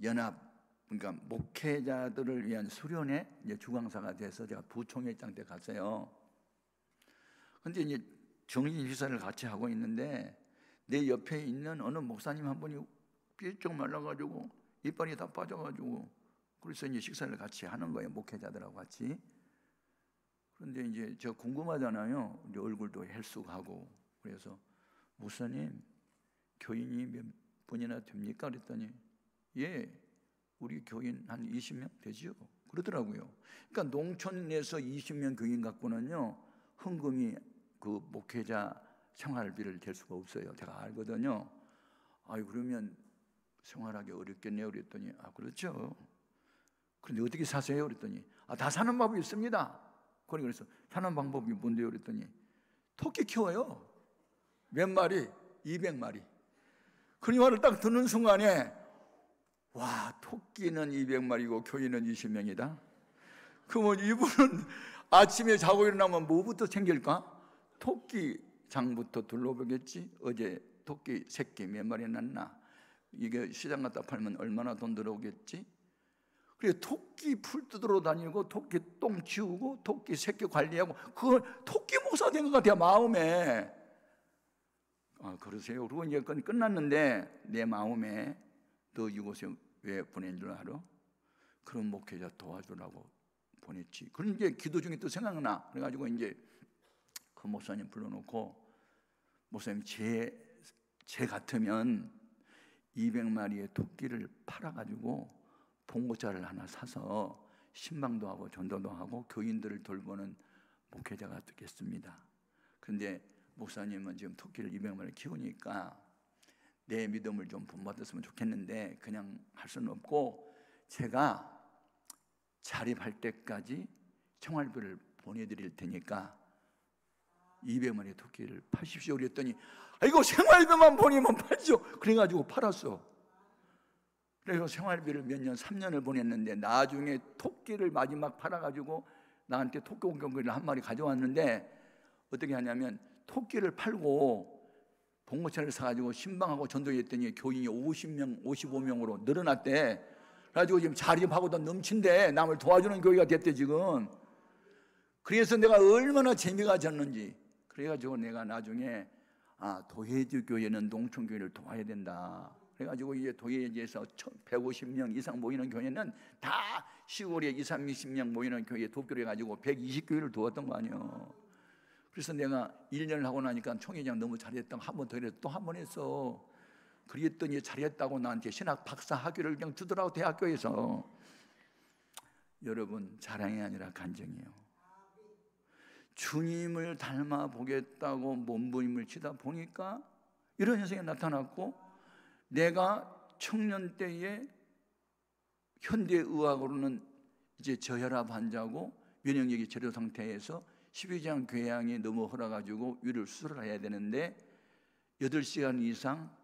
B: 연합 그러니까 목회자들을 위한 수련회 이제 주강사가 돼서 제가 부총회장 때 갔어요. 근데 이제 정신 시사를 같이 하고 있는데 내 옆에 있는 어느 목사님 한 분이 삐쩍 말라가지고 이빨이 다 빠져가지고 그래서 이제 식사를 같이 하는 거예요. 목회자들하고 같이. 그런데 이제 제가 궁금하잖아요. 이제 얼굴도 헬쑥하고 그래서 목사님 교인이 몇 분이나 됩니까? 그랬더니 예. 우리 교인 한 20명 되죠? 그러더라고요. 그러니까 농촌에서 20명 교인 갖고는요 헌금이 그 목회자 생활비를 댈 수가 없어요. 제가 알거든요. 아유 그러면 생활하기 어렵겠네요. 그랬더니 아 그렇죠. 그런데 어떻게 사세요? 그랬더니 아 다 사는 방법이 있습니다. 그래서 사는 방법이 뭔데요? 그랬더니 토끼 키워요. 몇 마리? 200마리. 그 말을 딱 듣는 순간에 와 토끼는 200마리고 교인은 20명이다. 그러면 이분은 아침에 자고 일어나면 뭐부터 챙길까? 토끼장부터 둘러보겠지. 어제 토끼 새끼 몇 마리 낳나? 이게 시장 갖다 팔면 얼마나 돈 들어오겠지? 그래 토끼 풀 뜯으러 다니고 토끼 똥 치우고 토끼 새끼 관리하고 그걸 토끼 목사 된 것 같아요 마음에. 아 그러세요? 그리고 이제 끝났는데 내 마음에 너 이곳에 왜 보낸 줄 알아? 그런 목회자 도와주라고 보냈지. 그런 게 기도 중에 또 생각나. 그래가지고 이제 그 목사님 불러놓고 목사님 제 같으면 200마리의 토끼를 팔아가지고 봉고차를 하나 사서 신방도 하고 전도도 하고 교인들을 돌보는 목회자가 되겠습니다. 그런데 목사님은 지금 토끼를 200마리 키우니까 내 믿음을 좀 본받았으면 좋겠는데 그냥 할 수는 없고, 제가 자립할 때까지 생활비를 보내드릴 테니까 200마리 토끼를 파십시오 그랬더니, 이거 생활비만 보내면 팔죠. 그래가지고 팔았어. 그래서 생활비를 몇 년, 3년을 보냈는데 나중에 토끼를 마지막 팔아가지고 나한테 토끼 옹경기를 한 마리 가져왔는데, 어떻게 하냐면 토끼를 팔고 봉고차를 사가지고 신방하고 전도했더니 교인이 50명, 55명으로 늘어났대. 그래가지고 지금 자립하고도 넘친대. 남을 도와주는 교회가 됐대 지금. 그래서 내가 얼마나 재미가 졌는지. 그래가지고 내가 나중에 도예지 교회는 농촌 교회를 도와야 된다. 그래가지고 이제 도예지에서 150명 이상 모이는 교회는 다 시골에 20, 30명 모이는 교회에 돕기로 해가지고 120교회를 도왔던 거 아니에요. 그래서 내가 1년을 하고 나니까 총회장 너무 잘했다고 한 번 더 이래 또 한 번 했어. 그랬더니 잘했다고 나한테 신학 박사 학위를 그냥 주더라고, 대학교에서. 여러분, 자랑이 아니라 간증이에요. 주님을 닮아 보겠다고 몸부림을 치다 보니까 이런 현상이 나타났고, 내가 청년 때에 현대의학으로는 이제 저혈압 환자고 면역력이 저하 상태에서 12장 궤양에 넘어 흘러가지고 위를 수술을 해야 되는데 8시간 이상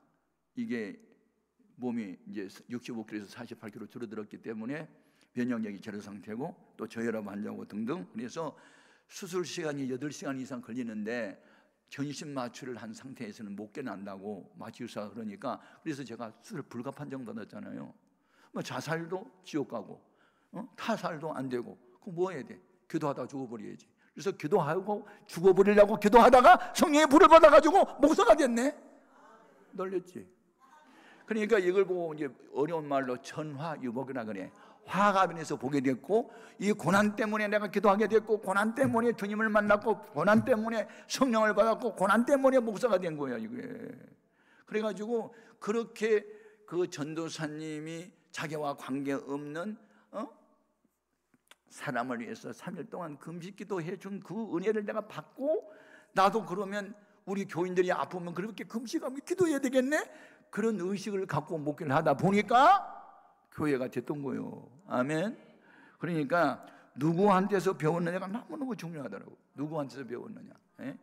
B: 이게 몸이 이제 65kg에서 48kg 줄어들었기 때문에 면역력이 저하 상태고 또 저혈압 환자고 등등. 그래서 수술 시간이 8시간 이상 걸리는데 전신 마취를 한 상태에서는 못 깨난다고 마취 의사가 그러니까, 그래서 제가 수술 불가 판정 받았잖아요. 뭐 자살도 지옥 가고 타살도 안 되고, 그럼 뭐 해야 돼? 기도하다가 죽어버려야지. 그래서 기도하고 죽어버리려고 기도하다가 성령의 불을 받아가지고 목사가 됐네. 놀랬지. 그러니까 이걸 보고 이제 어려운 말로 천화유복이라 그래. 화가 변해서 보게 됐고, 이 고난 때문에 내가 기도하게 됐고, 고난 때문에 주님을 만났고, 고난 때문에 성령을 받았고, 고난 때문에 목사가 된 거야 이게. 그래가지고 그렇게 그 전도사님이 자기와 관계없는 사람을 위해서 3일 동안 금식기도 해준 그 은혜를 내가 받고, 나도 그러면 우리 교인들이 아프면 그렇게 금식하면 기도해야 되겠네, 그런 의식을 갖고 목회를 하다 보니까 교회가 됐던 거예요. 아멘. 그러니까 누구한테서 배웠느냐가 너무너무 중요하더라고. 누구한테서 배웠느냐. 예?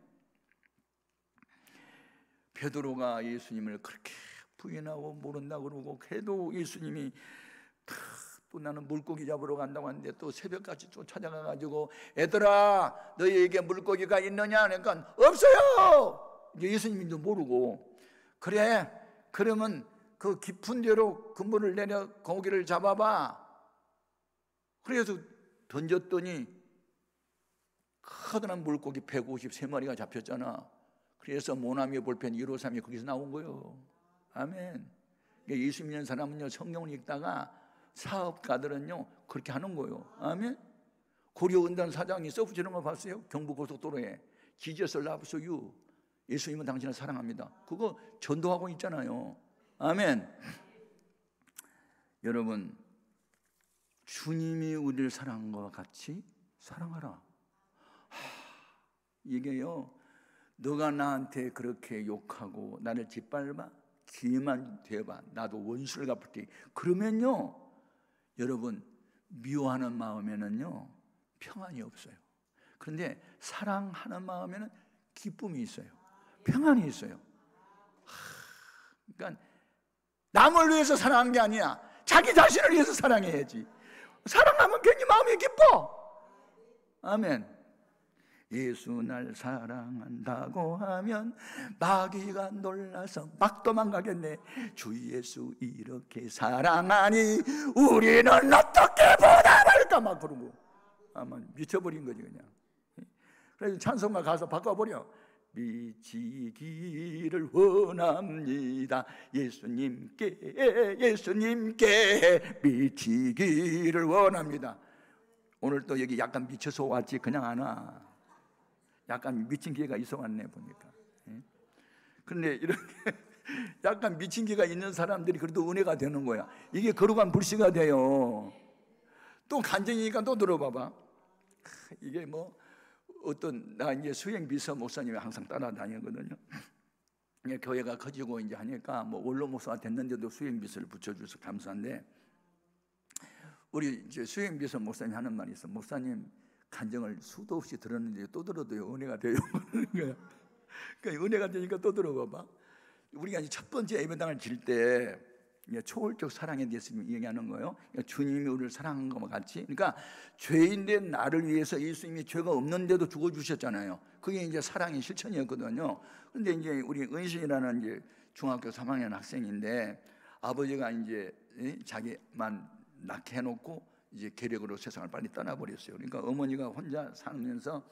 B: 베드로가 예수님을 그렇게 부인하고 모른다 그러고, 그래도 예수님이 또 나는 물고기 잡으러 간다고 하는데 또 새벽까지 또 찾아가가지고, 애들아 너희에게 물고기가 있느냐? 그러니까 없어요. 예수님도 모르고, 그래 그러면 그 깊은 데로 그물을 내려 고기를 잡아봐. 그래서 던졌더니 커다란 물고기 153마리가 잡혔잖아. 그래서 모나미 볼펜 153이 거기서 나온 거예요. 아멘. 예수 믿는 사람은요, 성경을 읽다가 사업가들은요 그렇게 하는 거예요. 아멘. 고려은단 사장이 써붙이는 거 봤어요? 경부고속도로에 Jesus loves you. 예수님은 당신을 사랑합니다. 그거 전도하고 있잖아요. 아멘. 여러분, 주님이 우리를 사랑한 것과 같이 사랑하라. 이게요, 너가 나한테 그렇게 욕하고 나를 짓밟아 기회만 되어봐, 나도 원수를 갚을게. 그러면요, 여러분, 미워하는 마음에는요 평안이 없어요. 그런데 사랑하는 마음에는 기쁨이 있어요. 평안이 있어요. 그러니까 남을 위해서 사랑하는 게 아니야. 자기 자신을 위해서 사랑해야지. 사랑하면 괜히 마음이 기뻐. 아멘. 예수 날 사랑한다고 하면 마귀가 놀라서 막 도망가겠네. 주 예수 이렇게 사랑하니 우리는 어떻게 보답할까 막 그러고, 아마 미쳐버린 거지 그냥. 그래서 찬송가 가서 바꿔버려. 미치기를 원합니다. 예수님께 미치기를 원합니다. 오늘 또 여기 약간 미쳐서 왔지 그냥 안 와. 약간 미친 기가 있어 왔네 보니까. 그런데 이렇게 약간 미친 기가 있는 사람들이 그래도 은혜가 되는 거야. 이게 거룩한 불씨가 돼요. 또 간증이니까 또 들어봐봐. 이게 뭐 어떤, 나 이제 수행 비서 목사님이 항상 따라다니거든요. 교회가 커지고 이제 하니까 뭐 원로 목사가 됐는데도 수행비서를 붙여줘서 감사한데, 우리 이제 수행비서 목사님 하는 말이 있어. 목사님 간증을 수도 없이 들었는데 또 들어도요 은혜가 돼요. 그러니까 은혜가 되니까 또 들어봐봐. 우리가 이제 첫 번째 예배당을 질 때 초월적 사랑에 대해서 얘기하는 거예요. 그러니까 주님이 우리를 사랑한 것과 같이. 그러니까 죄인된 나를 위해서 예수님이 죄가 없는데도 죽어주셨잖아요. 그게 이제 사랑의 실천이었거든요. 그런데 이제 우리 은신이라는 이제 중학교 3학년 학생인데, 아버지가 이제 자기만 낳게 해놓고 이제 계략으로 세상을 빨리 떠나버렸어요. 그러니까 어머니가 혼자 살면서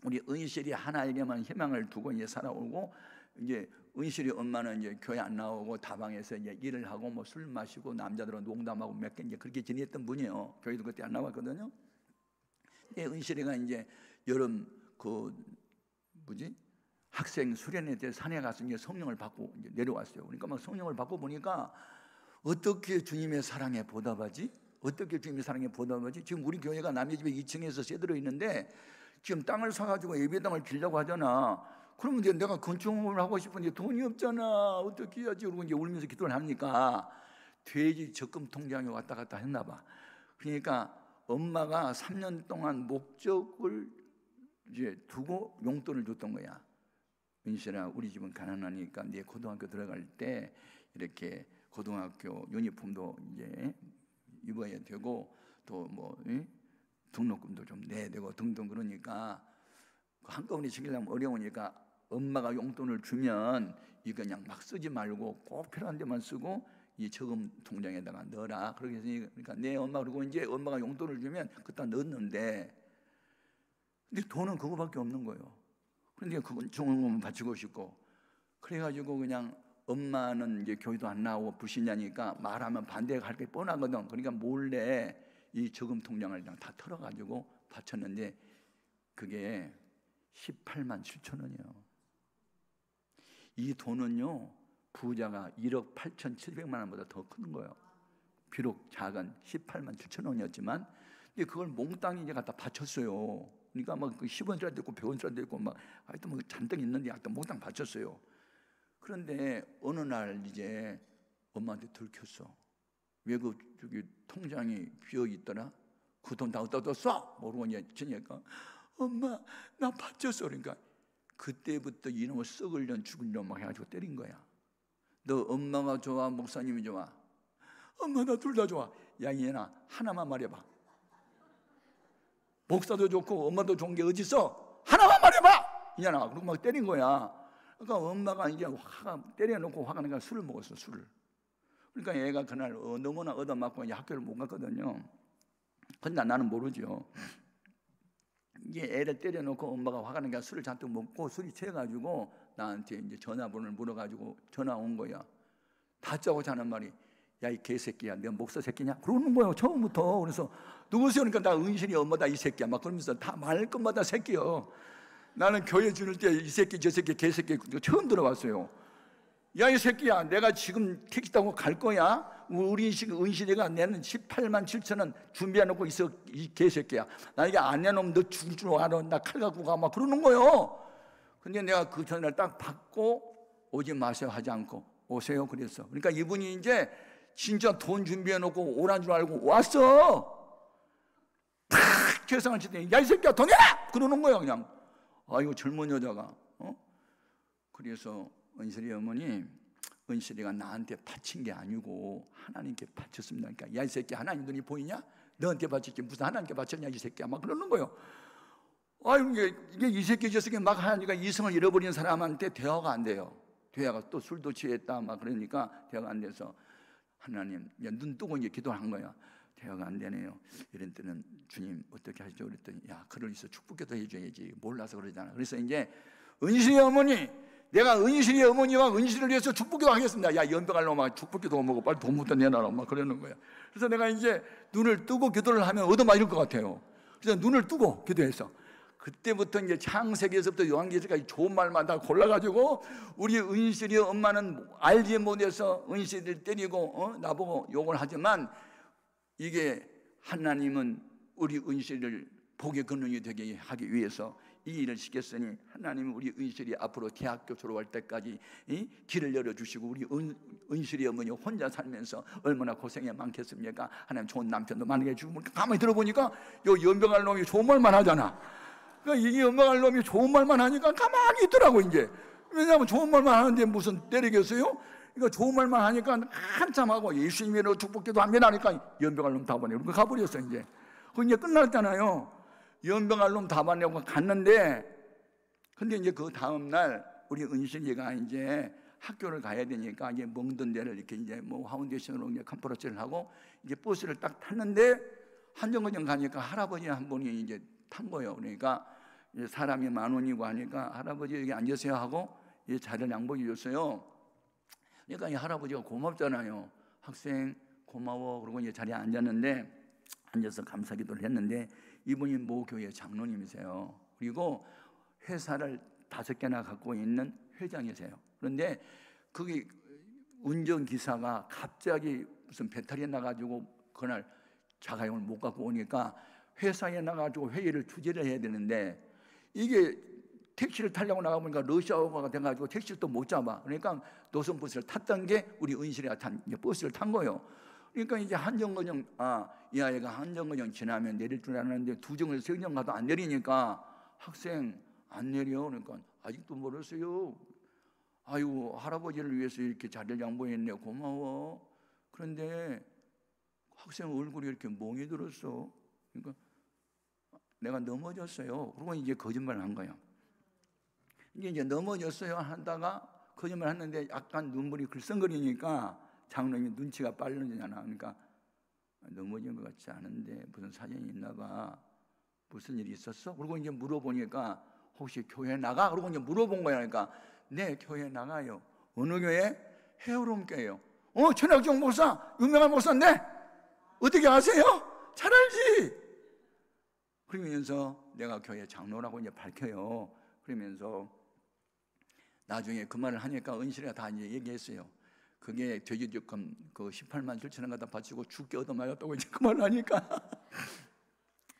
B: 우리 은실이 하나에게만 희망을 두고 이제 살아오고, 이제 은실이 엄마는 이제 교회 안 나오고 다방에서 이제 일을 하고 뭐 술 마시고 남자들은 농담하고 몇 개 이제 그렇게 지냈던 분이에요. 교회도 그때 안 나왔거든요. 은실이가 이제 여름 학생 수련회 때 산에 가서 이제 성령을 받고 이제 내려왔어요. 그러니까 막 성령을 받고 보니까 어떻게 주님의 사랑에 보답하지? 어떻게 주님의 사랑에 보답하지? 지금 우리 교회가 남의 집에 2층에서 세들어 있는데 지금 땅을 사가지고 예배당을 빌려고 하잖아. 그러면 이제 내가 건축을 하고 싶은데 돈이 없잖아. 어떻게 해야지? 그러고 이제 울면서 기도를 합니까? 돼지 적금 통장에 왔다 갔다 했나 봐. 그러니까 엄마가 3년 동안 목적을 이제 두고 용돈을 줬던 거야. 은실아, 우리 집은 가난하니까 네 고등학교 들어갈 때 이렇게 고등학교 유니폼도 이제 입어야 되고 또 뭐 등록금도 좀 내야 되고 등등, 그러니까 한꺼번에 챙기려면 어려우니까 엄마가 용돈을 주면 이거 그냥 막 쓰지 말고 꼭 필요한 데만 쓰고 이 저금 통장에다가 넣어라. 그렇게 해서 그러니까 내 엄마, 그리고 이제 엄마가 용돈을 주면 그때 넣었는데, 근데 돈은 그거밖에 없는 거예요. 그런데 그건 중원금은 바치고 싶고, 그래가지고 그냥 엄마는 이제 교회도 안 나오고 불신자니까 말하면 반대할 게 뻔하거든. 그러니까 몰래 이 저금 통장을 그냥 다 털어가지고 바쳤는데 그게 18만 7천 원이에요. 이 돈은요 부자가 1억 8,700만 원보다 더 큰 거예요. 비록 작은 18만 7천 원이었지만, 근데 그걸 몽땅 이제 갖다 바쳤어요. 그러니까 막 10원짜리도 있고 100원짜리도 있고 막 하여튼 뭐 잔뜩 있는데 하여튼 몽땅 바쳤어요. 그런데 어느 날 이제 엄마한테 들켰어. 왜 그 저기 통장이 비어 있더라? 그 돈 다 어디다 써? 모르고 이제 주니까 엄마 나 바쳤어. 그러니까 그때부터 이놈을 썩을 년 죽을 년 막 해가지고 때린 거야. 너 엄마가 좋아 목사님이 좋아? 엄마 나 둘 다 좋아. 야 이년아 하나만 말해봐. 목사도 좋고 엄마도 좋은 게 어디 있어? 하나만 말해봐 이년아. 그러고 막 때린 거야. 그러니까 엄마가 이제 때려놓고 화가 나니까 술을 먹었어, 술을. 그러니까 얘가 그날 너무나 얻어맞고 이제 학교를 못 갔거든요. 근데 나는 모르죠. 이게 애를 때려놓고 엄마가 화가 나니까 술을 잔뜩 먹고 술이 취해가지고 나한테 이제 전화번호를 물어가지고 전화 온 거야. 다짜고 자는 말이 야 이 개새끼야, 내가 목사 새끼냐? 그러는 거예요 처음부터. 그래서 누구세요? 그러니까 나 은신이 엄마다 이 새끼야 막 그러면서 다 말 것마다 새끼요. 나는 교회 주는 때 이 새끼 저 새끼 개새끼 처음 들어봤어요. 야 이 새끼야, 내가 지금 택시 타고 갈 거야. 우리 은신이가 내는 18만 7천 원 준비해놓고 있어 이 개새끼야. 나 이게 안 내놓으면 너 죽을 줄 알아. 나 칼 갖고 가 막 그러는 거예요. 근데 내가 그 전화를 딱 받고 오지 마세요 하지 않고 오세요 그랬어. 그러니까 이분이 이제 진짜 돈 준비해놓고 오란 줄 알고 왔어. 탁 계산을 치더니 야 이 새끼야 돈 내라 그러는 거예요 그냥. 아이고 젊은 여자가. 그래서 은실이 어머니, 은실이가 나한테 바친 게 아니고 하나님께 바쳤습니다. 그러니까 야 이 새끼야 하나님 눈이 보이냐? 너한테 바쳤지 무슨 하나님께 바쳤냐 이 새끼야 막 그러는 거예요. 아유 이게 이 새끼 저 새끼 막 하니까 이성을 잃어버린 사람한테 대화가 안 돼요. 대화가 또 술도 취했다 막 그러니까 대화가 안 돼서 하나님 눈 뜨고 이제 기도한 거야. 대화가 안 되네요. 이런 때는 주님 어떻게 하시죠? 그랬더니 야 그를 위해서 축복기도 해줘야지. 몰라서 그러잖아. 그래서 이제 은실이 어머니, 내가 은실이 어머니와 은실을 위해서 축복기도 하겠습니다. 야 연병할 놈아 축복기도 먹고 빨리 돈부터 내놔라 막 그러는 거야. 그래서 내가 이제 눈을 뜨고 기도를 하면 얻어맞을 것 같아요. 그래서 눈을 뜨고 기도했어. 그때부터 이제 창세기에서부터 요한계시까지 좋은 말만 다 골라가지고 우리 은실이 엄마는 알지 못해서 은실을 때리고 나보고 욕을 하지만 이게 하나님은 우리 은실을 복의 근원이 되게 하기 위해서 이 일을 시켰으니 하나님은 우리 은실이 앞으로 대학교 졸업할 때까지 이 길을 열어주시고 우리 은실이 어머니 혼자 살면서 얼마나 고생이 많겠습니까? 하나님 좋은 남편도 만나게 해주고 가만히 들어보니까 요 연병할 놈이 좋은 말만 하잖아. 그러니까 이 연병할 놈이 좋은 말만 하니까 가만히 있더라고 이제. 왜냐하면 좋은 말만 하는데 무슨 때리겠어요? 그러니까 좋은 말만 하니까 한참 하고 예수님으로 축복기도 합니다 하니까 연병할 놈 다 보내고 가버렸어 이제. 그 이제 끝났잖아요. 연병할 놈 다 보내고 갔는데, 근데 이제 그 다음 날 우리 은실이가 이제 학교를 가야 되니까 이제 멍든 데를 이렇게 이제 뭐 파운데이션으로 이제 컨퍼런스를 하고 이제 버스를 딱 탔는데 한정거장 가니까 할아버지 한 분이 이제 탄 거예요. 그러니까 이제 사람이 10,000원이고 하니까 할아버지 여기 앉으세요 하고 이제 자리를 양보해 줬어요. 그러니까 이 할아버지가 고맙잖아요. 학생 고마워. 그러고 이제 자리에 앉았는데 앉아서 감사기도를 했는데 이분이 모 교회 장로님이세요. 그리고 회사를 5개나 갖고 있는 회장이세요. 그런데 거기 운전기사가 갑자기 무슨 배탈이 나가지고 그날 자가용을 못 갖고 오니까 회사에 나가지고 회의를 주재를 해야 되는데 이게 택시를 타려고 나가보니까 러시아어가 돼가지고 택시를 또 못 잡아. 그러니까 노선 버스를 탔던 게 우리 은실이가 탄 버스를 탄 거예요. 그러니까 이제 한정거장, 이 아이가 한정거장 지나면 내릴 줄 알았는데 2정을 3정 가도 안 내리니까 학생 안 내려. 그러니까 아직도 멀었어요. 아이고 할아버지를 위해서 이렇게 자리를 양보했네. 고마워. 그런데 학생 얼굴이 이렇게 멍이 들었어. 그러니까 내가 넘어졌어요. 그러고 이제 거짓말을 한 거예요. 이제 넘어졌어요 하다가 거짓말 했는데 약간 눈물이 글썽거리니까 장로님이 눈치가 빠르잖아. 그러니까 넘어진 것 같지 않은데 무슨 사정이 있나 봐. 무슨 일이 있었어? 그러고 이제 물어보니까 혹시 교회 나가? 그러고 이제 물어본 거야. 그러니까 네, 교회 나가요. 어느 교회? 헤어롬교회요. 천학종 목사, 유명한 목사인데 어떻게 아세요? 잘 알지. 그러면서 내가 교회 장로라고 이제 밝혀요. 그러면서 나중에 그 말을 하니까 은실이가 다 이제 얘기했어요. 그게 돼지적금 그 18만 7천 원 갖다 바치고 죽게 얻어맞았다고 이제 그 말을 하니까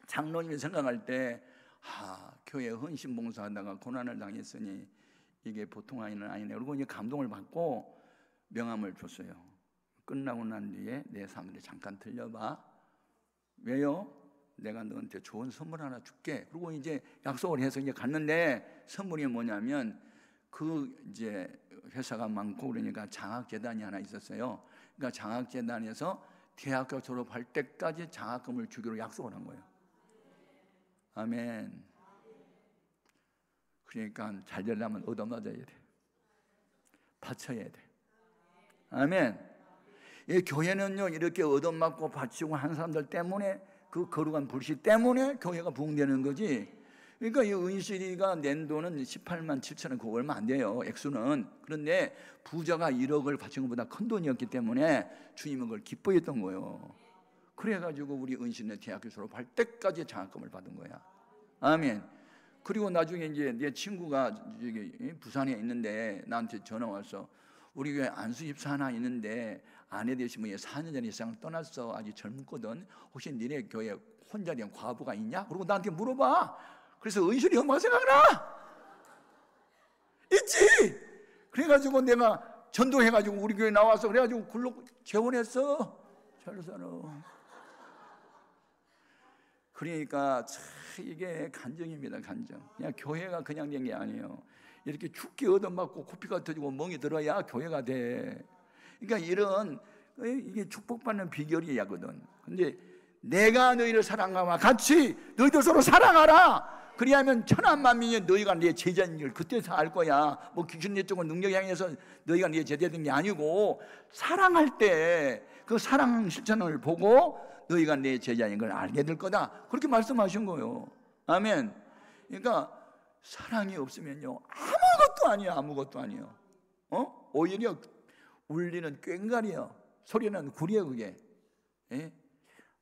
B: 장로님이 생각할 때 교회 헌신 봉사하다가 고난을 당했으니 이게 보통 아이는 아니네. 그리고 이제 감동을 받고 명함을 줬어요. 끝나고 난 뒤에 내 사람들이 잠깐 들려봐. 왜요? 내가 너한테 좋은 선물 하나 줄게. 그리고 이제 약속을 해서 이제 갔는데 선물이 뭐냐면 그 이제 회사가 많고 그러니까 장학재단이 하나 있었어요. 그러니까 장학재단에서 대학교 졸업할 때까지 장학금을 주기로 약속을 한 거예요. 아멘. 그러니까 잘 되려면 얻어맞아야 돼. 바쳐야 돼. 아멘. 이 교회는요 이렇게 얻어맞고 바치고 한 사람들 때문에 그 거룩한 불씨 때문에 교회가 부흥되는 거지. 그러니까 이 은실이가 낸 돈은 18만 7천 원, 그거 얼마 안 돼요, 액수는. 그런데 부자가 1억을 바친 것보다 큰 돈이었기 때문에 주님은 그걸 기뻐했던 거예요. 그래가지고 우리 은실이는 대학교 졸업할 때까지 장학금을 받은 거야. 아멘. 그리고 나중에 이제 내 친구가 저기 부산에 있는데 나한테 전화 와서 우리 교회 안수집사 하나 있는데 아내 되신 분이 4년 전에 세상을 떠났어. 아직 젊거든. 혹시 니네 교회 혼자 된 과부가 있냐? 그리고 나한테 물어봐. 그래서 은실이 엄마가 생각나? 있지. 그래가지고 내가 전도해가지고 우리 교회 나와서 그래가지고 굴로 재혼했어. 잘 살아. 그러니까 참 이게 간정입니다. 간정. 그냥 교회가 그냥 된 게 아니에요. 이렇게 죽게 얻어맞고 코피가 터지고 멍이 들어야 교회가 돼. 그러니까 이런 이게 축복받는 비결이 야거든. 근데 내가 너희를 사랑하와 같이 너희들 서로 사랑하라. 그리하면 천하만민이 너희가 내 제자인 줄 그때서 알 거야. 뭐 귀신 내적으로 능력 향해서 너희가 내 제자된 게 아니고 사랑할 때 그 사랑 실천을 보고 너희가 내 제자인 걸 알게 될 거다. 그렇게 말씀하신 거예요. 아멘. 그러니까 사랑이 없으면요 아무것도 아니야. 아무것도 아니에요. 오히려 울리는 꽹과리야. 소리는 구리야 그게. 예?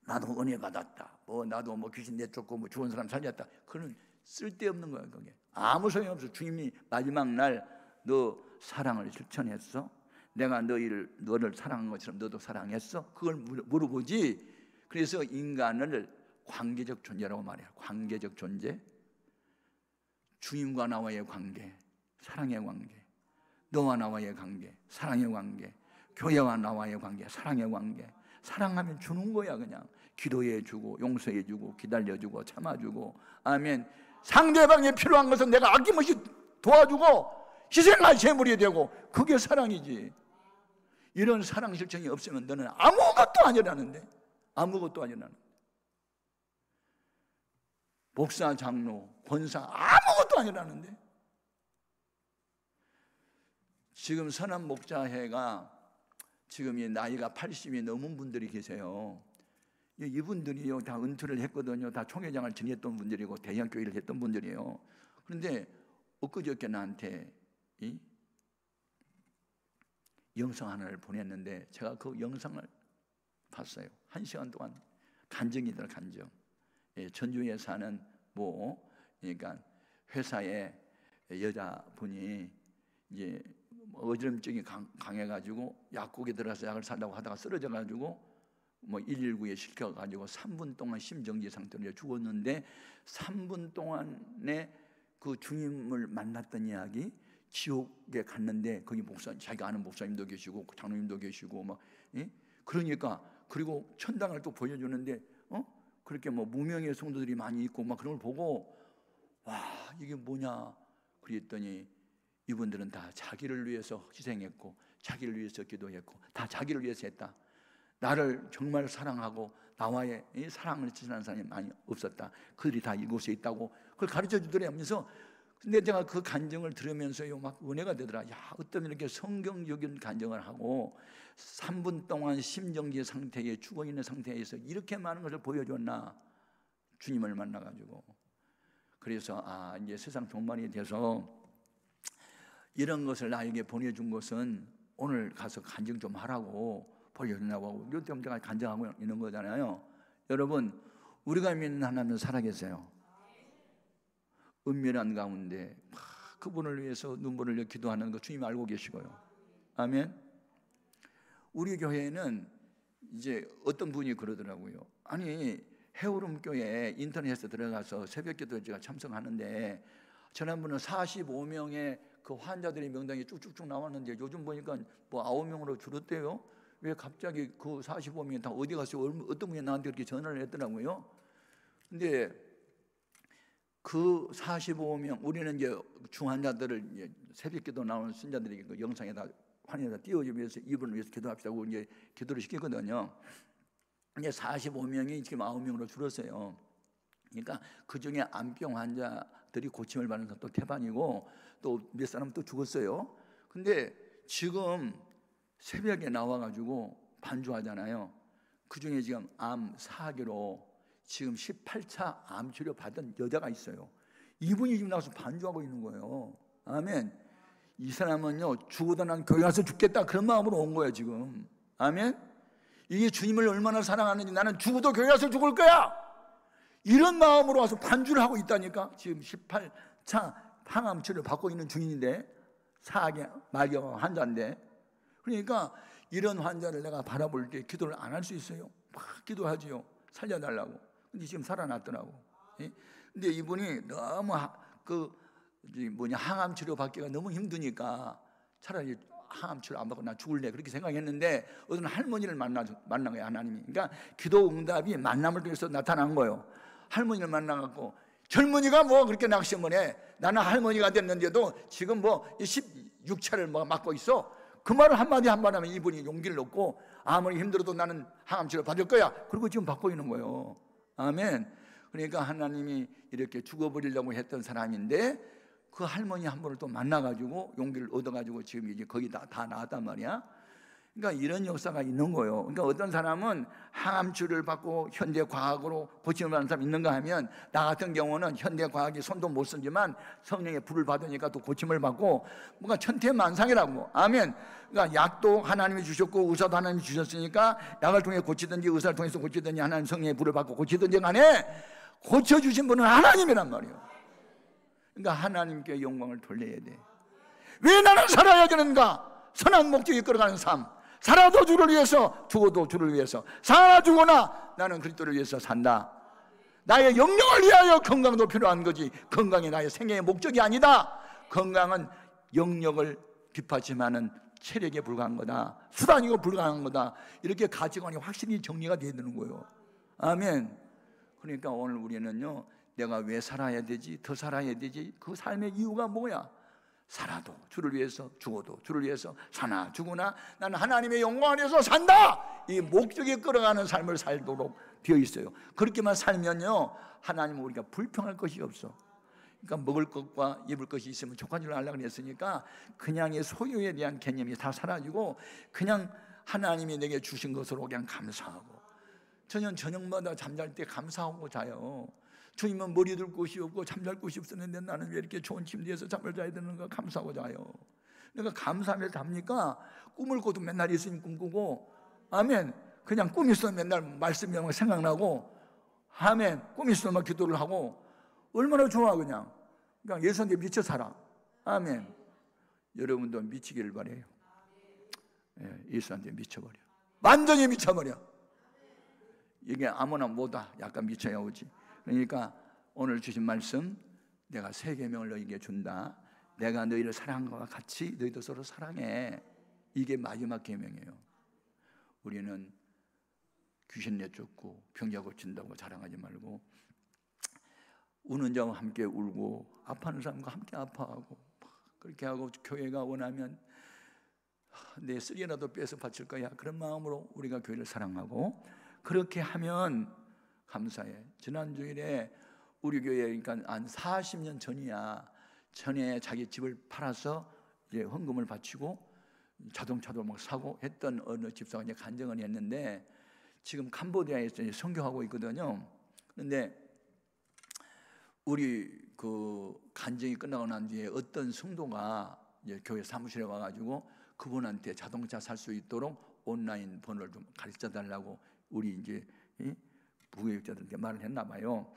B: 나도 은혜 받았다. 나도 귀신 내쫓고 죽은 사람 살렸다. 그런 쓸데없는 거야 그게. 아무 소용 없어. 주님이 마지막 날 너 사랑을 실천했어? 내가 너를 사랑한 것처럼 너도 사랑했어? 그걸 물어보지. 그래서 인간을 관계적 존재라고 말해요. 관계적 존재. 주님과 나와의 관계, 사랑의 관계. 너와 나와의 관계, 사랑의 관계. 교회와 나와의 관계, 사랑의 관계. 사랑하면 주는 거야. 그냥 기도해 주고 용서해 주고 기다려 주고 참아 주고. 아멘. 상대방이 필요한 것은 내가 아낌없이 도와주고 희생할 제물이 되고, 그게 사랑이지. 이런 사랑 실천이 없으면 너는 아무것도 아니라는데. 아무것도 아니라는데. 목사, 장로, 권사 아무것도 아니라는데. 지금 선한 목자회가 지금 이 나이가 80이 넘은 분들이 계세요. 이분들이요 다 은퇴를 했거든요. 다 총회장을 지냈던 분들이고 대형교회를 했던 분들이에요. 그런데 엊그저께 나한테 이 영상 하나를 보냈는데, 제가 그 영상을 봤어요. 1시간 동안 간증이더라, 간증. 전주에 사는 그러니까 회사에 여자분이 이제 어지럼증이 강해가지고 약국에 들어가서 약을 사려고 하다가 쓰러져가지고 119에 시켜가지고 3분 동안 심정지 상태로 죽었는데, 3분 동안에 그 주님을 만났던 이야기, 지옥에 갔는데 거기 자기가 아는 목사님도 계시고 장로님도 계시고 그러니까, 그리고 천당을 또 보여주는데 그렇게 무명의 성도들이 많이 있고 그런 걸 보고, 와, 이게 뭐냐 그랬더니 이분들은 다 자기를 위해서 희생했고 자기를 위해서 기도했고 다 자기를 위해서 했다. 나를 정말 사랑하고 나와의 사랑을 지니는 사람이 많이 없었다. 그들이 다 이곳에 있다고 그걸 가르쳐 주더라면서. 근데 제가 그 간증을 들으면서요 막 은혜가 되더라. 야, 어떤 이렇게 성경적인 간증을 하고 3분 동안 심정지 상태에 죽어있는 상태에서 이렇게 많은 것을 보여줬나. 주님을 만나가지고. 그래서 이제 세상 종말이 돼서 이런 것을 나에게 보내준 것은 오늘 가서 간증 좀 하라고 보여준다고 하고, 이것 때문에 제가 간증하고 있는 거잖아요. 여러분, 우리가 믿는 하나님은 살아계세요. 은밀한 가운데 그분을 위해서 눈물을 흘려 기도하는 거 주님 알고 계시고요. 아멘. 우리 교회는 이제 어떤 분이 그러더라고요. 아니, 해오름교회 인터넷에 들어가서 새벽기도 제가 참석하는데, 지난번은 45명의 그 환자들의 명단이 쭉쭉쭉 나왔는데 요즘 보니까 9명으로 줄었대요. 왜 갑자기 그 45명이 다 어디 가서 어떤 분이 나한테 그렇게 전화를 했더라고요. 근데 그 45명, 우리는 이제 중환자들을 새벽기도 나오는 신자들에게 그 영상에다 환에다 띄워주기 위해서 이분을 위해서 기도합시다고 이제 기도를 시키거든요. 이제 45명이 지금 9명으로 줄었어요. 그러니까 그 중에 암병 환자들이 고침을 받는 사람 또 태반이고 또 몇 사람 또 죽었어요. 근데 지금 새벽에 나와가지고 반주하잖아요. 그 중에 지금 암 4기로 지금 18차 암 치료 받은 여자가 있어요. 이분이 지금 나와서 반주하고 있는 거예요. 아멘. 이 사람은요, 죽어도 난 교회 가서 죽겠다 그런 마음으로 온 거예요 지금. 아멘. 이게 주님을 얼마나 사랑하는지, 나는 죽어도 교회 가서 죽을 거야 이런 마음으로 와서 반주를 하고 있다니까. 지금 18차 항암 치료 받고 있는 중인데, 4기 말기암 환자인데. 그러니까 이런 환자를 내가 바라볼 때 기도를 안 할 수 있어요? 막 기도하지요. 살려달라고. 근데 지금 살아났더라고. 근데 이분이 너무 항암 치료 받기가 너무 힘드니까 차라리 항암 치료 안 받고 나 죽을래 그렇게 생각했는데, 어떤 할머니를 만난 거예요 하나님이. 그러니까 기도 응답이 만남을 통해서 나타난 거예요. 할머니를 만나갖고, 젊은이가 그렇게 낙심을 해. 나는 할머니가 됐는데도 지금 16차를 맞고 있어. 그 말을 한마디 하면 이분이 용기를 얻고, 아무리 힘들어도 나는 항암 치료 받을 거야. 그리고 지금 받고 있는 거예요. 아멘. 그러니까 하나님이 이렇게 죽어버리려고 했던 사람인데, 그 할머니 한 분을 또 만나가지고 용기를 얻어가지고 지금 이제 거의 다 나았단 말이야. 그러니까 이런 역사가 있는 거예요. 그러니까 어떤 사람은 항암 치료를 받고 현대 과학으로 고침을 받는 사람이 있는가 하면, 나 같은 경우는 현대 과학이 손도 못 쓰지만 성령의 불을 받으니까 또 고침을 받고 뭔가 천태만상이라고. 아멘. 그러니까 약도 하나님이 주셨고 의사도 하나님이 주셨으니까 약을 통해 고치든지 의사를 통해서 고치든지 하나님 성령의 불을 받고 고치든지 간에 고쳐주신 분은 하나님이란 말이에요. 그러니까 하나님께 영광을 돌려야 돼. 왜 나는 살아야 되는가? 선한 목적이 이끌어가는 삶. 살아도 주를 위해서, 죽어도 주를 위해서. 살아 죽거나 나는 그리스도를 위해서 산다. 나의 영령을 위하여 건강도 필요한 거지, 건강이 나의 생애의 목적이 아니다. 건강은 영역을 뒷받침하는 체력에 불과한 거다, 수단이고 불가능한 거다. 이렇게 가치관이 확실히 정리가 되어야 되는 거예요. 아멘. 그러니까 오늘 우리는요, 내가 왜 살아야 되지, 더 살아야 되지, 그 삶의 이유가 뭐야? 살아도 주를 위해서, 죽어도 주를 위해서, 사나 죽으나 나는 하나님의 영광을 위해서 산다, 이 목적에 끌어가는 삶을 살도록 되어 있어요. 그렇게만 살면요, 하나님은 우리가 불평할 것이 없어. 그러니까 먹을 것과 입을 것이 있으면 족한 줄 알려고 했으니까 그냥의 소유에 대한 개념이 다 사라지고 그냥 하나님이 내게 주신 것으로 그냥 감사하고, 저녁마다 잠잘 때 감사하고 자요. 주님은 머리 둘 곳이 없고 잠잘 곳이 없었는데 나는 왜 이렇게 좋은 침대에서 잠을 자야 되는가 감사하고 자요. 그러니까 감사하며 잡니까? 꿈을 꿔도 맨날 예수님 꿈꾸고, 아멘. 그냥 꿈이 있으면 맨날 말씀이 생각나고, 아멘. 꿈이 있으면 기도를 하고, 얼마나 좋아. 그냥 예수한테 미쳐 살아. 아멘. 여러분도 미치기를 바래요. 예수한테 미쳐버려. 완전히 미쳐버려. 이게 아무나 못와. 약간 미쳐야 오지. 그러니까 오늘 주신 말씀, 내가 새 계명을 너희에게 준다. 내가 너희를 사랑한 것과 같이 너희도 서로 사랑해. 이게 마지막 계명이에요. 우리는 귀신 내쫓고 병자 고친다고 자랑하지 말고, 우는 자와 함께 울고 아파하는 사람과 함께 아파하고, 그렇게 하고 교회가 원하면 내 쓰리라도 빼서 바칠 거야, 그런 마음으로 우리가 교회를 사랑하고, 그렇게 하면 감사해. 지난 주일에 우리 교회, 그러니까 한 40년 전이야, 전에 자기 집을 팔아서 이제 헌금을 바치고 자동차도 막 사고 했던 어느 집사가 이제 간증을 했는데, 지금 캄보디아에서 이제 선교하고 있거든요. 그런데 우리 그 간증이 끝나고 난 뒤에 어떤 성도가 이제 교회 사무실에 와가지고 그분한테 자동차 살 수 있도록 온라인 번호를 좀 가르쳐 달라고 우리 이제 부교육자들한테 말을 했나 봐요.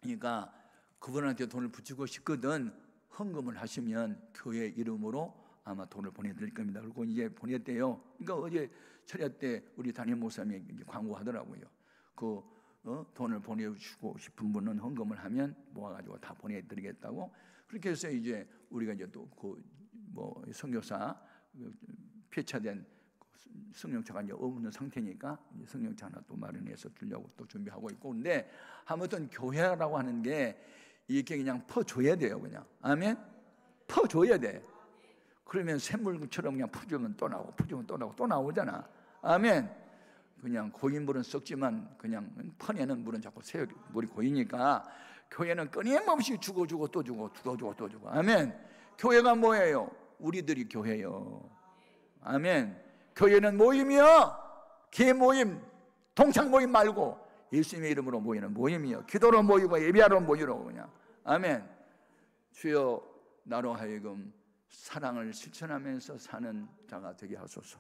B: 그러니까 그분한테 돈을 붙이고 싶거든 헌금을 하시면 교회 이름으로 아마 돈을 보내드릴 겁니다. 그리고 이제 보냈대요. 그러니까 어제 철야 때 우리 담임 목사님이 이제 광고하더라고요. 돈을 보내주고 싶은 분은 헌금을 하면 모아가지고 다 보내드리겠다고. 그렇게 해서 이제 우리가 이제 또 선교사 폐차된 성령차가 이제 없는 상태니까 이제 성령차 하나 또 마련해서 주려고 또 준비하고 있고. 근데 아무튼 교회라고 하는 게 이렇게 그냥 퍼줘야 돼요. 그냥 아멘. 퍼줘야 돼. 그러면 샘물처럼 그냥 퍼주면 또 나오고, 퍼주면 또 나오고, 또 나오잖아. 아멘. 그냥 고인 물은 썩지만 그냥 퍼내는 물은 자꾸 새 물이 고이니까 교회는 끊임없이 주고 또 주고 또 주고. 아멘. 교회가 뭐예요? 우리들이 교회요. 아멘. 교회는 모임이요, 개모임, 동창 모임 말고 예수님의 이름으로 모이는 모임이요, 기도로 모이고 예배하러 모이러 그냥. 아멘. 주여, 나로 하여금 사랑을 실천하면서 사는 자가 되게 하소서.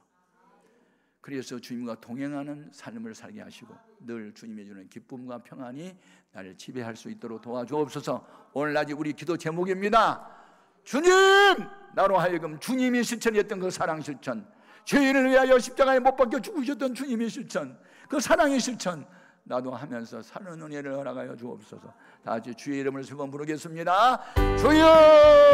B: 그래서 주님과 동행하는 삶을 살게 하시고 늘 주님이 주는 기쁨과 평안이 나를 지배할 수 있도록 도와주옵소서. 오늘 낮에 우리 기도 제목입니다. 주님, 나로 하여금 주님이 실천했던 그 사랑 실천, 죄인을 위하여 십자가에 못 박혀 죽으셨던 주님의 실천, 그 사랑의 실천 나도 하면서 사는 은혜를 허락하여 주옵소서. 다 같이 주의 이름을 세 번 부르겠습니다. 주여!